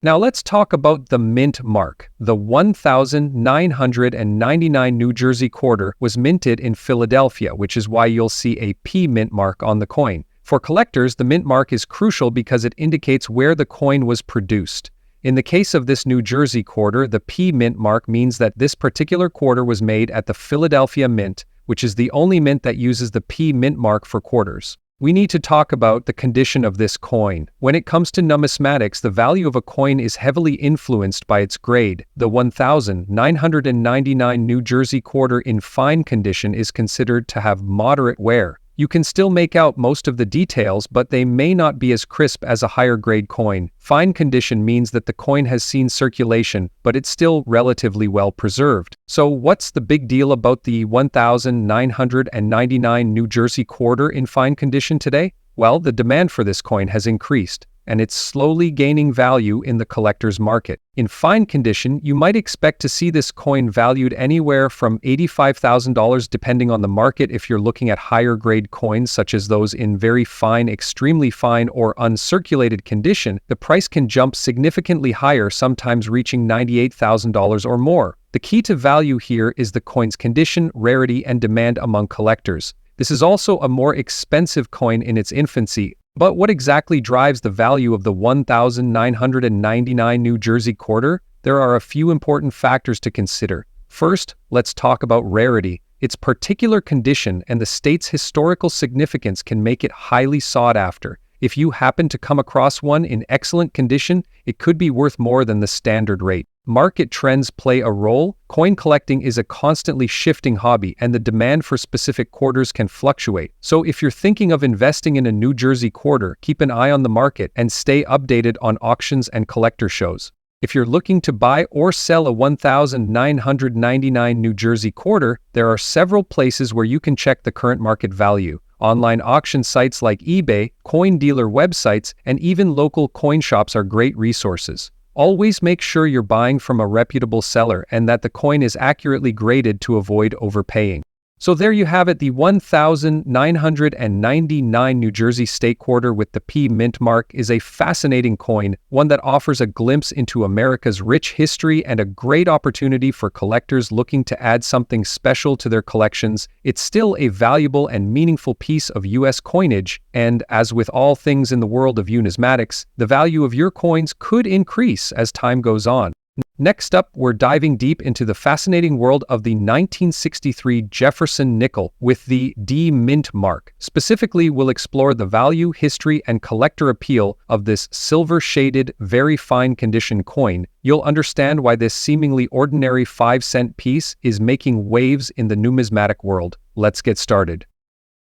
A: Now let's talk about the mint mark. The 1999 New Jersey Quarter was minted in Philadelphia, which is why you'll see a P mint mark on the coin. For collectors, the mint mark is crucial because it indicates where the coin was produced. In the case of this New Jersey Quarter, the P mint mark means that this particular quarter was made at the Philadelphia Mint, which is the only mint that uses the P mint mark for quarters. We need to talk about the condition of this coin. When it comes to numismatics, the value of a coin is heavily influenced by its grade. The 1999 New Jersey Quarter in fine condition is considered to have moderate wear. You can still make out most of the details, but they may not be as crisp as a higher grade coin. Fine condition means that the coin has seen circulation, but it's still relatively well preserved. So what's the big deal about the 1999 New Jersey Quarter in fine condition today? Well, the demand for this coin has increased, and it's slowly gaining value in the collector's market. In fine condition, you might expect to see this coin valued anywhere from $85,000 depending on the market. If you're looking at higher grade coins such as those in very fine, extremely fine, or uncirculated condition, the price can jump significantly higher, sometimes reaching $98,000 or more. The key to value here is the coin's condition, rarity, and demand among collectors. This is also a more expensive coin in its infancy. But what exactly drives the value of the 1999 New Jersey Quarter? There are a few important factors to consider. First, let's talk about rarity. Its particular condition and the state's historical significance can make it highly sought after. If you happen to come across one in excellent condition, it could be worth more than the standard rate. Market trends play a role. Coin collecting is a constantly shifting hobby, and the demand for specific quarters can fluctuate. So if you're thinking of investing in a New Jersey Quarter, keep an eye on the market and stay updated on auctions and collector shows. If you're looking to buy or sell a 1999 New Jersey Quarter, there are several places where you can check the current market value. Online auction sites like eBay, coin dealer websites, and even local coin shops are great resources. Always make sure you're buying from a reputable seller and that the coin is accurately graded to avoid overpaying. So there you have it, the 1999 New Jersey State Quarter with the P mint mark is a fascinating coin, one that offers a glimpse into America's rich history and a great opportunity for collectors looking to add something special to their collections. It's still a valuable and meaningful piece of U.S. coinage, and as with all things in the world of numismatics, the value of your coins could increase as time goes on. Next up, we're diving deep into the fascinating world of the 1963 Jefferson nickel with the D mint mark. Specifically, we'll explore the value, history, and collector appeal of this silver-shaded, very fine condition coin. You'll understand why this seemingly ordinary 5-cent piece is making waves in the numismatic world. Let's get started.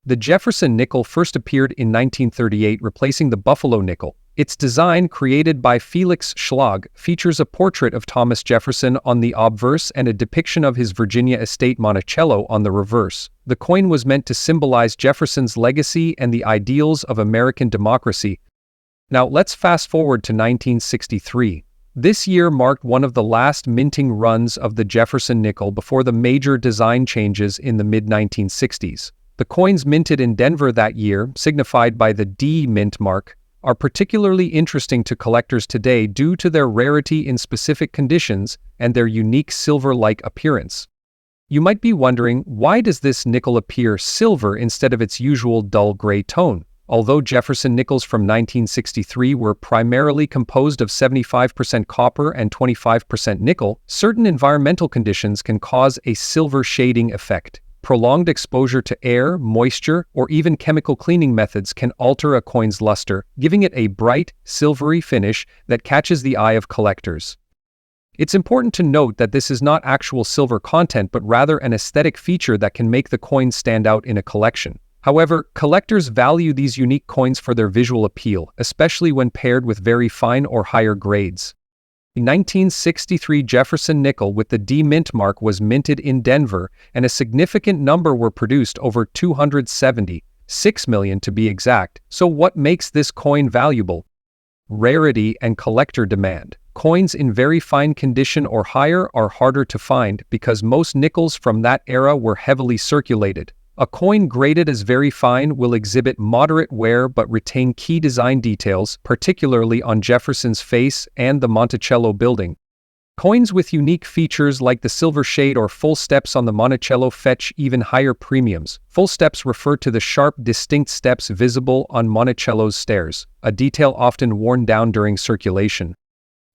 A: The Jefferson nickel first appeared in 1938, replacing the Buffalo nickel. Its design, created by Felix Schlag, features a portrait of Thomas Jefferson on the obverse and a depiction of his Virginia estate Monticello on the reverse. The coin was meant to symbolize Jefferson's legacy and the ideals of American democracy. Now let's fast forward to 1963. This year marked one of the last minting runs of the Jefferson nickel before the major design changes in the mid-1960s. The coins minted in Denver that year, signified by the D mint mark, are particularly interesting to collectors today due to their rarity in specific conditions and their unique silver-like appearance. You might be wondering, why does this nickel appear silver instead of its usual dull gray tone? Although Jefferson nickels from 1963 were primarily composed of 75% copper and 25% nickel, certain environmental conditions can cause a silver shading effect. Prolonged exposure to air, moisture, or even chemical cleaning methods can alter a coin's luster, giving it a bright, silvery finish that catches the eye of collectors. It's important to note that this is not actual silver content but rather an aesthetic feature that can make the coin stand out in a collection. However, collectors value these unique coins for their visual appeal, especially when paired with very fine or higher grades. The 1963 Jefferson nickel with the D mint mark was minted in Denver, and a significant number were produced, over 276 million to be exact. So what makes this coin valuable? Rarity and collector demand. Coins in very fine condition or higher are harder to find because most nickels from that era were heavily circulated. A coin graded as very fine will exhibit moderate wear but retain key design details, particularly on Jefferson's face and the Monticello building. Coins with unique features like the silver shade or full steps on the Monticello fetch even higher premiums. Full steps refer to the sharp, distinct steps visible on Monticello's stairs, a detail often worn down during circulation.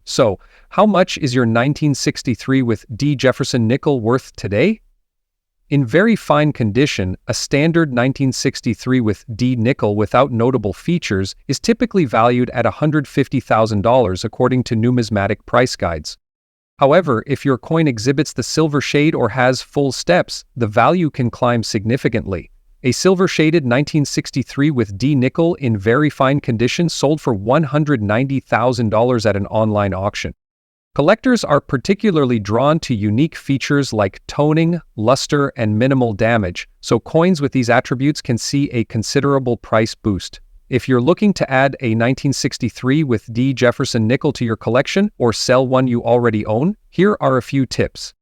A: So, how much is your 1963 with D Jefferson nickel worth today? In very fine condition, a standard 1963 with D nickel without notable features is typically valued at $150,000 according to numismatic price guides. However, if your coin exhibits the silver shade or has full steps, the value can climb significantly. A silver-shaded 1963 with D nickel in very fine condition sold for $190,000 at an online auction. Collectors are particularly drawn to unique features like toning, luster, and minimal damage, so coins with these attributes can see a considerable price boost. If you're looking to add a 1963 with D Jefferson nickel to your collection or sell one you already own, here are a few tips.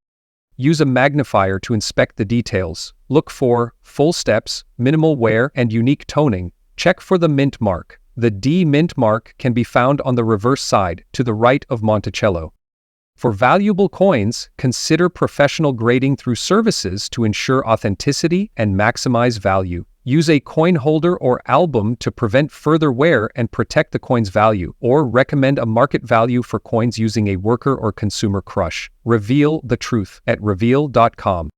A: Use a magnifier to inspect the details. Look for full steps, minimal wear, and unique toning. Check for the mint mark. The D mint mark can be found on the reverse side, to the right of Monticello. For valuable coins, consider professional grading through services to ensure authenticity and maximize value. Use a coin holder or album to prevent further wear and protect the coin's value, or recommend a market value for coins using a worker or consumer crush. Reveal the truth at reveal.com.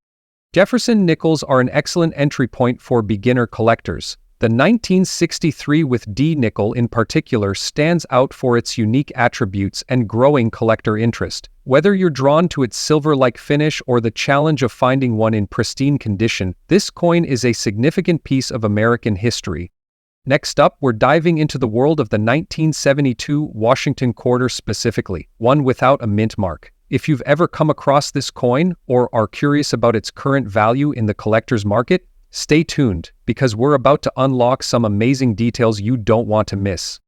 A: Jefferson nickels are an excellent entry point for beginner collectors. The 1963 with D nickel in particular stands out for its unique attributes and growing collector interest. Whether you're drawn to its silver-like finish or the challenge of finding one in pristine condition, this coin is a significant piece of American history. Next up, we're diving into the world of the 1972 Washington quarter specifically, one without a mint mark. If you've ever come across this coin or are curious about its current value in the collector's market, stay tuned, because we're about to unlock some amazing details you don't want to miss.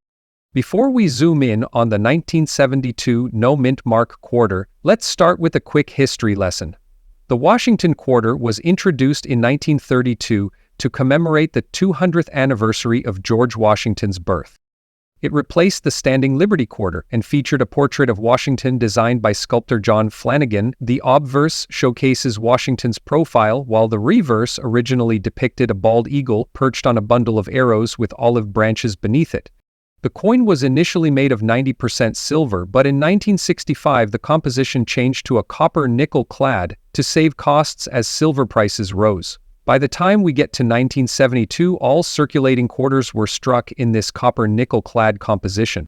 A: Before we zoom in on the 1972 no mint mark quarter, let's start with a quick history lesson. The Washington quarter was introduced in 1932 to commemorate the 200th anniversary of George Washington's birth. It replaced the Standing Liberty Quarter and featured a portrait of Washington designed by sculptor John Flanagan. The obverse showcases Washington's profile, while the reverse originally depicted a bald eagle perched on a bundle of arrows with olive branches beneath it. The coin was initially made of 90% silver, but in 1965 the composition changed to a copper-nickel clad to save costs as silver prices rose. By the time we get to 1972, all circulating quarters were struck in this copper-nickel clad composition.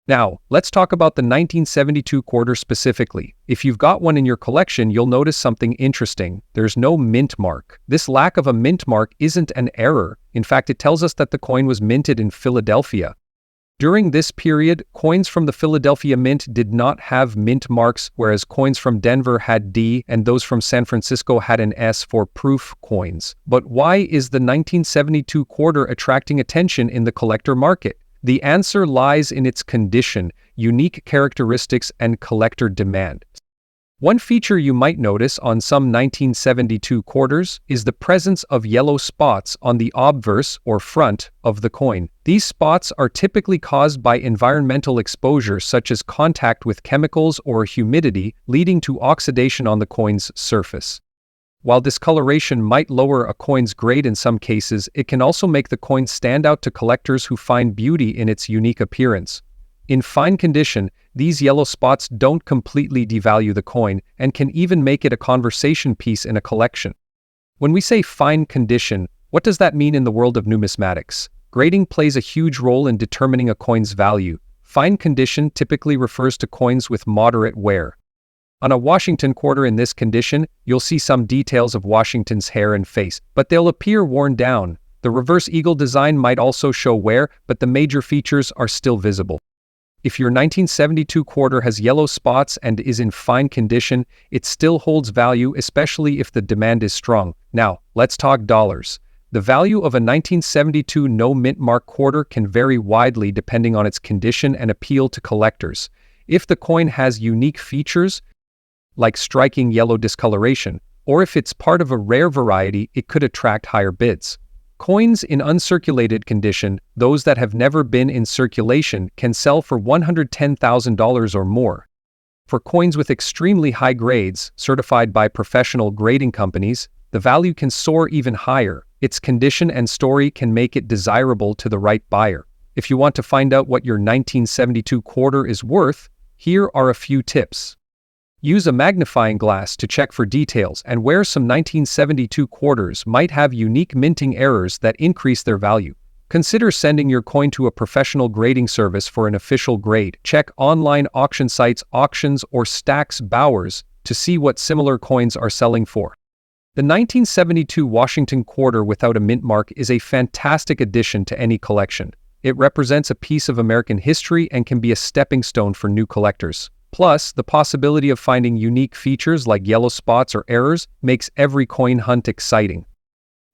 A: Now, let's talk about the 1972 quarter specifically. If you've got one in your collection, you'll notice something interesting. There's no mint mark. This lack of a mint mark isn't an error. In fact, it tells us that the coin was minted in Philadelphia. During this period, coins from the Philadelphia Mint did not have mint marks, whereas coins from Denver had D and those from San Francisco had an S for proof coins. But why is the 1972 quarter attracting attention in the collector market? The answer lies in its condition, unique characteristics, and collector demand. One feature you might notice on some 1972 quarters is the presence of yellow spots on the obverse or front of the coin. These spots are typically caused by environmental exposure such as contact with chemicals or humidity, leading to oxidation on the coin's surface. While discoloration might lower a coin's grade in some cases, it can also make the coin stand out to collectors who find beauty in its unique appearance. In fine condition, these yellow spots don't completely devalue the coin and can even make it a conversation piece in a collection. When we say fine condition, what does that mean in the world of numismatics? Grading plays a huge role in determining a coin's value. Fine condition typically refers to coins with moderate wear. On a Washington quarter in this condition, you'll see some details of Washington's hair and face, but they'll appear worn down. The reverse eagle design might also show wear, but the major features are still visible. If your 1972 quarter has yellow spots and is in fine condition, it still holds value, especially if the demand is strong. Now, let's talk dollars. The value of a 1972 no mint mark quarter can vary widely depending on its condition and appeal to collectors. If the coin has unique features, like striking yellow discoloration, or if it's part of a rare variety, it could attract higher bids. Coins in uncirculated condition, those that have never been in circulation, can sell for $110,000 or more. For coins with extremely high grades, certified by professional grading companies, the value can soar even higher. Its condition and story can make it desirable to the right buyer. If you want to find out what your 1972 quarter is worth, here are a few tips. Use a magnifying glass to check for details and where some 1972 quarters might have unique minting errors that increase their value. Consider sending your coin to a professional grading service for an official grade. Check online auction sites, auctions, or Stack's Bowers to see what similar coins are selling for. The 1972 Washington quarter without a mint mark is a fantastic addition to any collection. It represents a piece of American history and can be a stepping stone for new collectors. Plus, the possibility of finding unique features like yellow spots or errors makes every coin hunt exciting.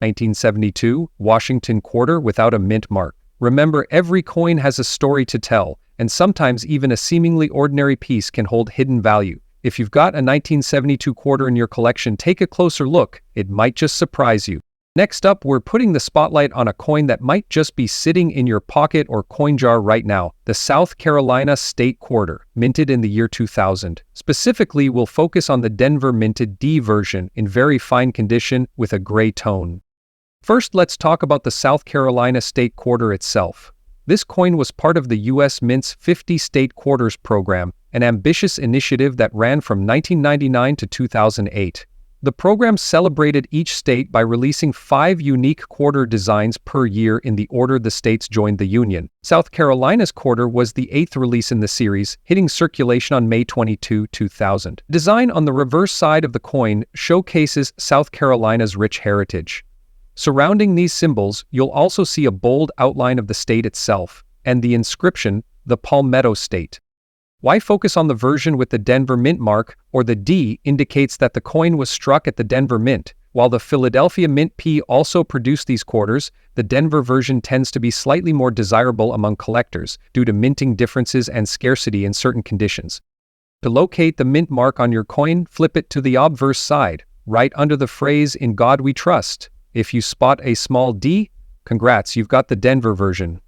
A: 1972 Washington quarter without a mint mark. Remember, every coin has a story to tell, and sometimes even a seemingly ordinary piece can hold hidden value. If you've got a 1972 quarter in your collection, take a closer look. It might just surprise you. Next up, we're putting the spotlight on a coin that might just be sitting in your pocket or coin jar right now, the South Carolina State Quarter, minted in the year 2000. Specifically, we'll focus on the Denver minted D version in very fine condition with a gray tone. First, let's talk about the South Carolina State Quarter itself. This coin was part of the U.S. Mint's 50 State Quarters program, an ambitious initiative that ran from 1999 to 2008. The program celebrated each state by releasing 5 unique quarter designs per year in the order the states joined the Union. South Carolina's quarter was the 8th release in the series, hitting circulation on May 22, 2000. Design on the reverse side of the coin showcases South Carolina's rich heritage. Surrounding these symbols, you'll also see a bold outline of the state itself, and the inscription, the Palmetto State. Why focus on the version with the Denver Mint mark, or the D, indicates that the coin was struck at the Denver Mint. While the Philadelphia Mint P also produced these quarters, the Denver version tends to be slightly more desirable among collectors due to minting differences and scarcity in certain conditions. To locate the mint mark on your coin, flip it to the obverse side, right under the phrase "In God We Trust." If you spot a small D, congrats, you've got the Denver version.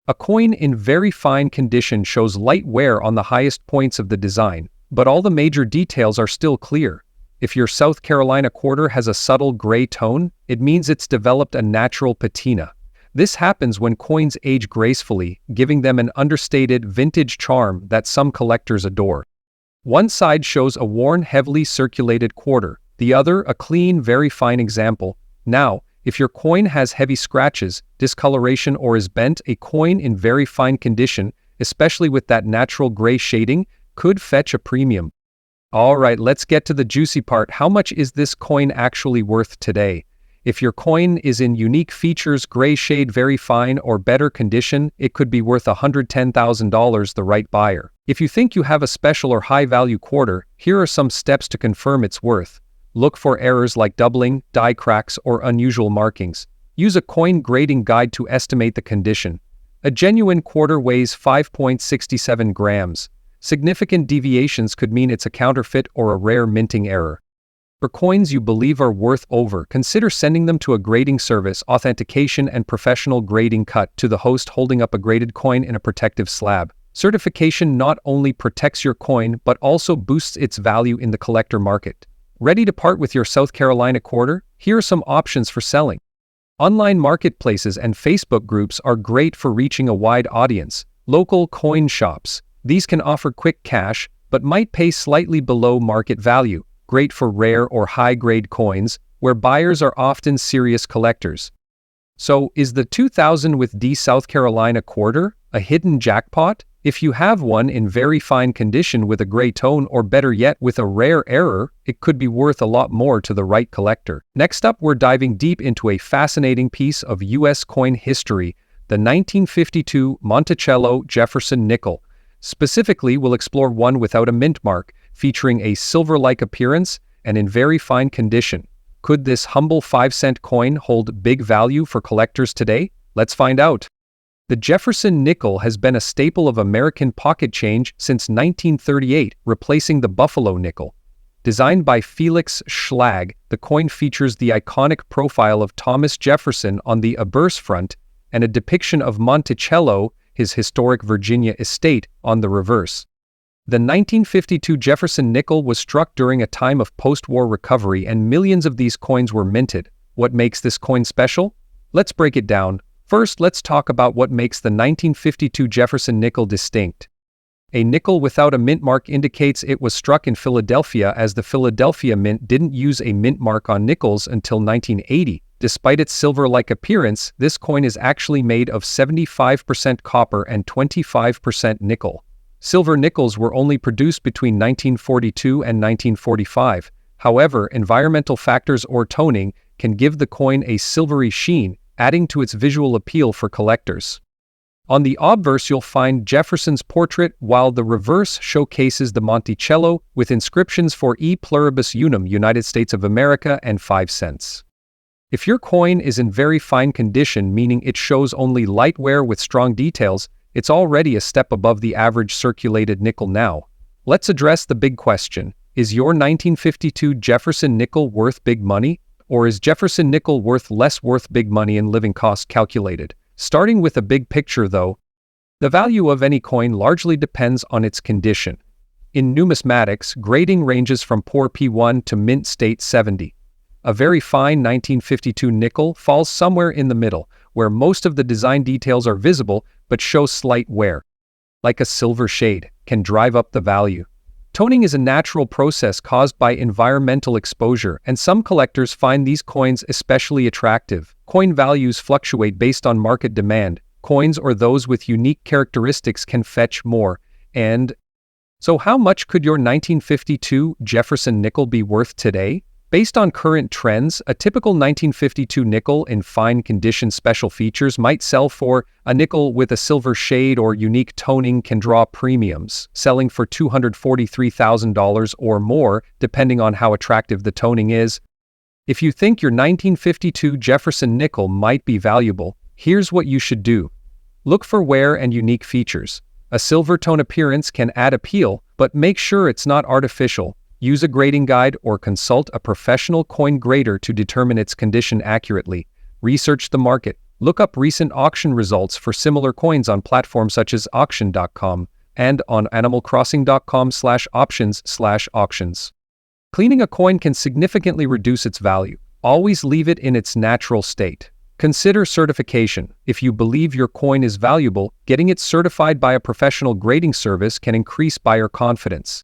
A: A coin in very fine condition shows light wear on the highest points of the design, but all the major details are still clear. If your South Carolina quarter has a subtle gray tone, it means it's developed a natural patina. This happens when coins age gracefully, giving them an understated vintage charm that some collectors adore. One side shows a worn, heavily circulated quarter, the other a clean, very fine example. Now, if your coin has heavy scratches, discoloration, or is bent, a coin in very fine condition, especially with that natural gray shading, could fetch a premium. Alright, let's get to the juicy part. How much is this coin actually worth today? If your coin is in unique features, gray shade, very fine, or better condition, it could be worth $110,000 the right buyer. If you think you have a special or high-value quarter, here are some steps to confirm its worth. Look for errors like doubling, die cracks, or unusual markings. Use a coin grading guide to estimate the condition. A genuine quarter weighs 5.67 grams. Significant deviations could mean it's a counterfeit or a rare minting error. For coins you believe are worth over, consider sending them to a grading service. Authentication and professional grading. Cut to the host holding up a graded coin in a protective slab. Certification not only protects your coin but also boosts its value in the collector market. Ready to part with your South Carolina quarter? Here are some options for selling. Online marketplaces and Facebook groups are great for reaching a wide audience. Local coin shops. These can offer quick cash but might pay slightly below market value. Great for rare or high-grade coins, where buyers are often serious collectors. So, is the 2000 with D South Carolina quarter a hidden jackpot? If you have one in very fine condition with a gray tone, or better yet with a rare error, it could be worth a lot more to the right collector. Next up, we're diving deep into a fascinating piece of U.S. coin history, the 1952 Monticello Jefferson nickel. Specifically, we'll explore one without a mint mark, featuring a silver-like appearance and in very fine condition. Could this humble 5-cent coin hold big value for collectors today? Let's find out. The Jefferson nickel has been a staple of American pocket change since 1938, replacing the Buffalo nickel. Designed by Felix Schlag, the coin features the iconic profile of Thomas Jefferson on the obverse front and a depiction of Monticello, his historic Virginia estate, on the reverse. The 1952 Jefferson nickel was struck during a time of post-war recovery, and millions of these coins were minted. What makes this coin special? Let's break it down. First, let's talk about what makes the 1952 Jefferson nickel distinct. A nickel without a mint mark indicates it was struck in Philadelphia, as the Philadelphia Mint didn't use a mint mark on nickels until 1980. Despite its silver-like appearance, this coin is actually made of 75% copper and 25% nickel. Silver nickels were only produced between 1942 and 1945. However, environmental factors or toning can give the coin a silvery sheen, adding to its visual appeal for collectors. On the obverse, you'll find Jefferson's portrait, while the reverse showcases the Monticello with inscriptions for E Pluribus Unum, United States of America, and 5 cents. If your coin is in very fine condition, meaning it shows only light wear with strong details, it's already a step above the average circulated nickel now. Let's address the big question. Is your 1952 Jefferson nickel worth big money? Or is Jefferson nickel worth big money in living cost calculated? Starting with a big picture though, the value of any coin largely depends on its condition. In numismatics, grading ranges from poor P1 to mint state 70. A very fine 1952 nickel falls somewhere in the middle, where most of the design details are visible but show slight wear. Like a silver shade, can drive up the value. Toning is a natural process caused by environmental exposure, and some collectors find these coins especially attractive. Coin values fluctuate based on market demand. Coins or those with unique characteristics can fetch more. And so how much could your 1952 Jefferson nickel be worth today? Based on current trends, a typical 1952 nickel in fine condition special features might sell for a nickel with a silver shade or unique toning can draw premiums, selling for $243,000 or more, depending on how attractive the toning is. If you think your 1952 Jefferson nickel might be valuable, here's what you should do. Look for wear and unique features. A silver tone appearance can add appeal, but make sure it's not artificial. Use a grading guide or consult a professional coin grader to determine its condition accurately. Research the market. Look up recent auction results for similar coins on platforms such as auction.com and on animalcrossing.com/options/auctions. Cleaning a coin can significantly reduce its value. Always leave it in its natural state. Consider certification. If you believe your coin is valuable, getting it certified by a professional grading service can increase buyer confidence.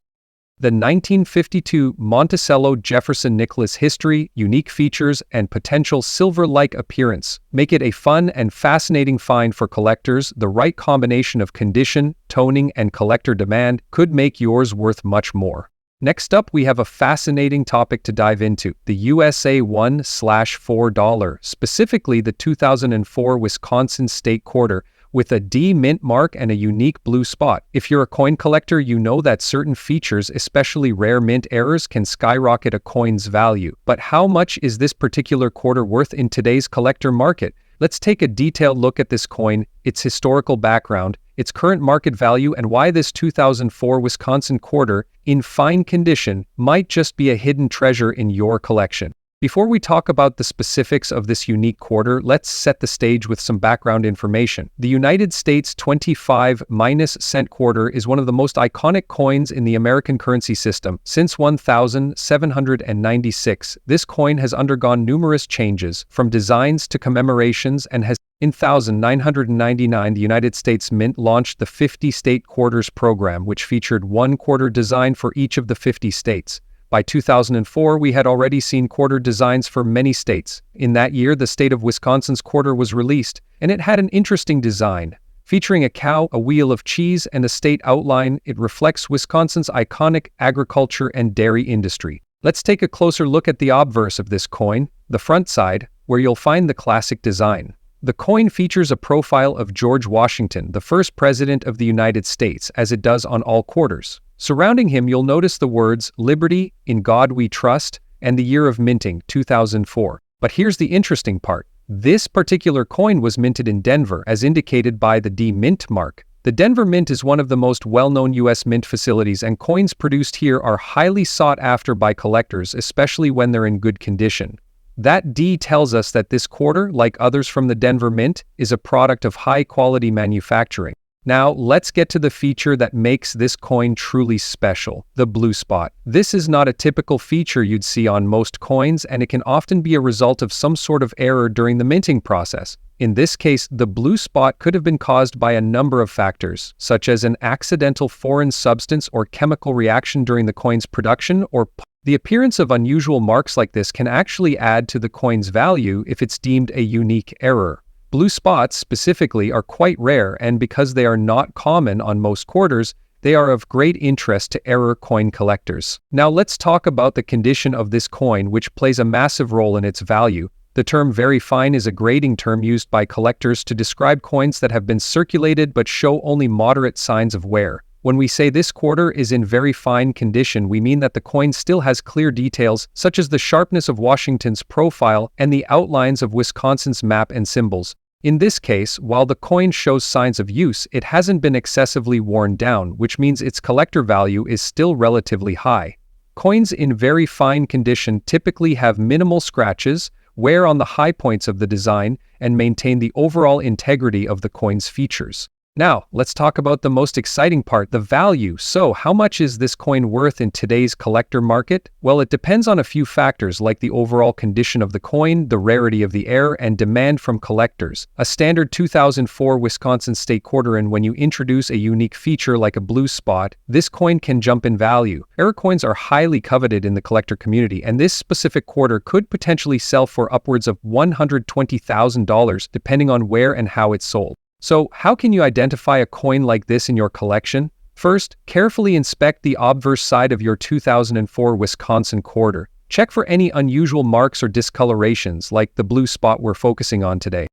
A: The 1952 Monticello Jefferson nickel's history, unique features, and potential silver-like appearance make it a fun and fascinating find for collectors. The right combination of condition, toning, and collector demand could make yours worth much more. Next up, we have a fascinating topic to dive into, the USA $1/$4, specifically the 2004 Wisconsin State Quarter, with a D mint mark and a unique blue spot. If you're a coin collector, you know that certain features, especially rare mint errors, can skyrocket a coin's value. But how much is this particular quarter worth in today's collector market? Let's take a detailed look at this coin, its historical background, its current market value, and why this 2004 Wisconsin quarter, in fine condition, might just be a hidden treasure in your collection. Before we talk about the specifics of this unique quarter, let's set the stage with some background information. The United States 25-cent quarter is one of the most iconic coins in the American currency system. Since 1796, this coin has undergone numerous changes, from designs to commemorations, and has in 1999, the United States Mint launched the 50-state quarters program, which featured one quarter design for each of the 50 states. By 2004, we had already seen quarter designs for many states. In that year, the state of Wisconsin's quarter was released, and it had an interesting design. Featuring a cow, a wheel of cheese, and a state outline, it reflects Wisconsin's iconic agriculture and dairy industry. Let's take a closer look at the obverse of this coin, the front side, where you'll find the classic design. The coin features a profile of George Washington, the first president of the United States, as it does on all quarters. Surrounding him, you'll notice the words, "Liberty, in God we trust," and the year of minting, 2004. But here's the interesting part. This particular coin was minted in Denver, as indicated by the D Mint mark. The Denver Mint is one of the most well-known U.S. mint facilities, and coins produced here are highly sought after by collectors, especially when they're in good condition. That D tells us that this quarter, like others from the Denver Mint, is a product of high-quality manufacturing. Now, let's get to the feature that makes this coin truly special, the blue spot. This is not a typical feature you'd see on most coins, and it can often be a result of some sort of error during the minting process. In this case, the blue spot could have been caused by a number of factors, such as an accidental foreign substance or chemical reaction during the coin's production, or the appearance of unusual marks like this can actually add to the coin's value if it's deemed a unique error. Blue spots, specifically, are quite rare, and because they are not common on most quarters, they are of great interest to error coin collectors. Now let's talk about the condition of this coin, which plays a massive role in its value. The term very fine is a grading term used by collectors to describe coins that have been circulated but show only moderate signs of wear. When we say this quarter is in very fine condition, we mean that the coin still has clear details, such as the sharpness of Washington's profile and the outlines of Wisconsin's map and symbols. In this case, while the coin shows signs of use, it hasn't been excessively worn down, which means its collector value is still relatively high. Coins in very fine condition typically have minimal scratches, wear on the high points of the design, and maintain the overall integrity of the coin's features. Now, let's talk about the most exciting part, the value. So, how much is this coin worth in today's collector market? Well, it depends on a few factors like the overall condition of the coin, the rarity of the error, and demand from collectors. A standard 2004 Wisconsin State quarter, and when you introduce a unique feature like a blue spot, this coin can jump in value. Error coins are highly coveted in the collector community, and this specific quarter could potentially sell for upwards of $120,000 depending on where and how it's sold. So, how can you identify a coin like this in your collection? First, carefully inspect the obverse side of your 2004 Wisconsin quarter. Check for any unusual marks or discolorations, like the blue spot we're focusing on today.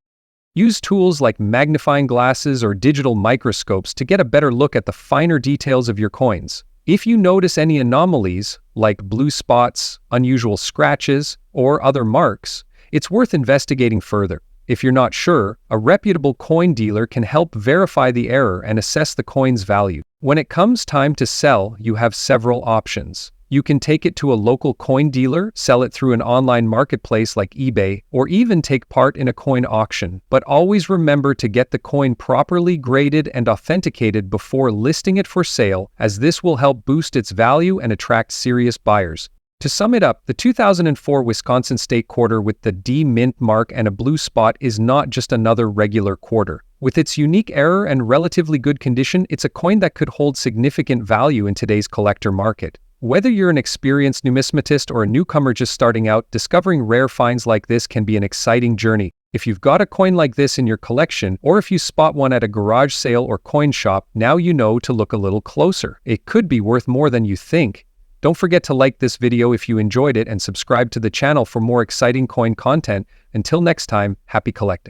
A: Use tools like magnifying glasses or digital microscopes to get a better look at the finer details of your coins. If you notice any anomalies, like blue spots, unusual scratches, or other marks, it's worth investigating further. If you're not sure, a reputable coin dealer can help verify the error and assess the coin's value. When it comes time to sell, you have several options. You can take it to a local coin dealer, sell it through an online marketplace like eBay, or even take part in a coin auction. But always remember to get the coin properly graded and authenticated before listing it for sale, as this will help boost its value and attract serious buyers. To sum it up, the 2004 Wisconsin State quarter with the D Mint mark and a blue spot is not just another regular quarter. With its unique error and relatively good condition, it's a coin that could hold significant value in today's collector market. Whether you're an experienced numismatist or a newcomer just starting out, discovering rare finds like this can be an exciting journey. If you've got a coin like this in your collection, or if you spot one at a garage sale or coin shop, now you know to look a little closer. It could be worth more than you think. Don't forget to like this video if you enjoyed it and subscribe to the channel for more exciting coin content. Until next time, happy collecting.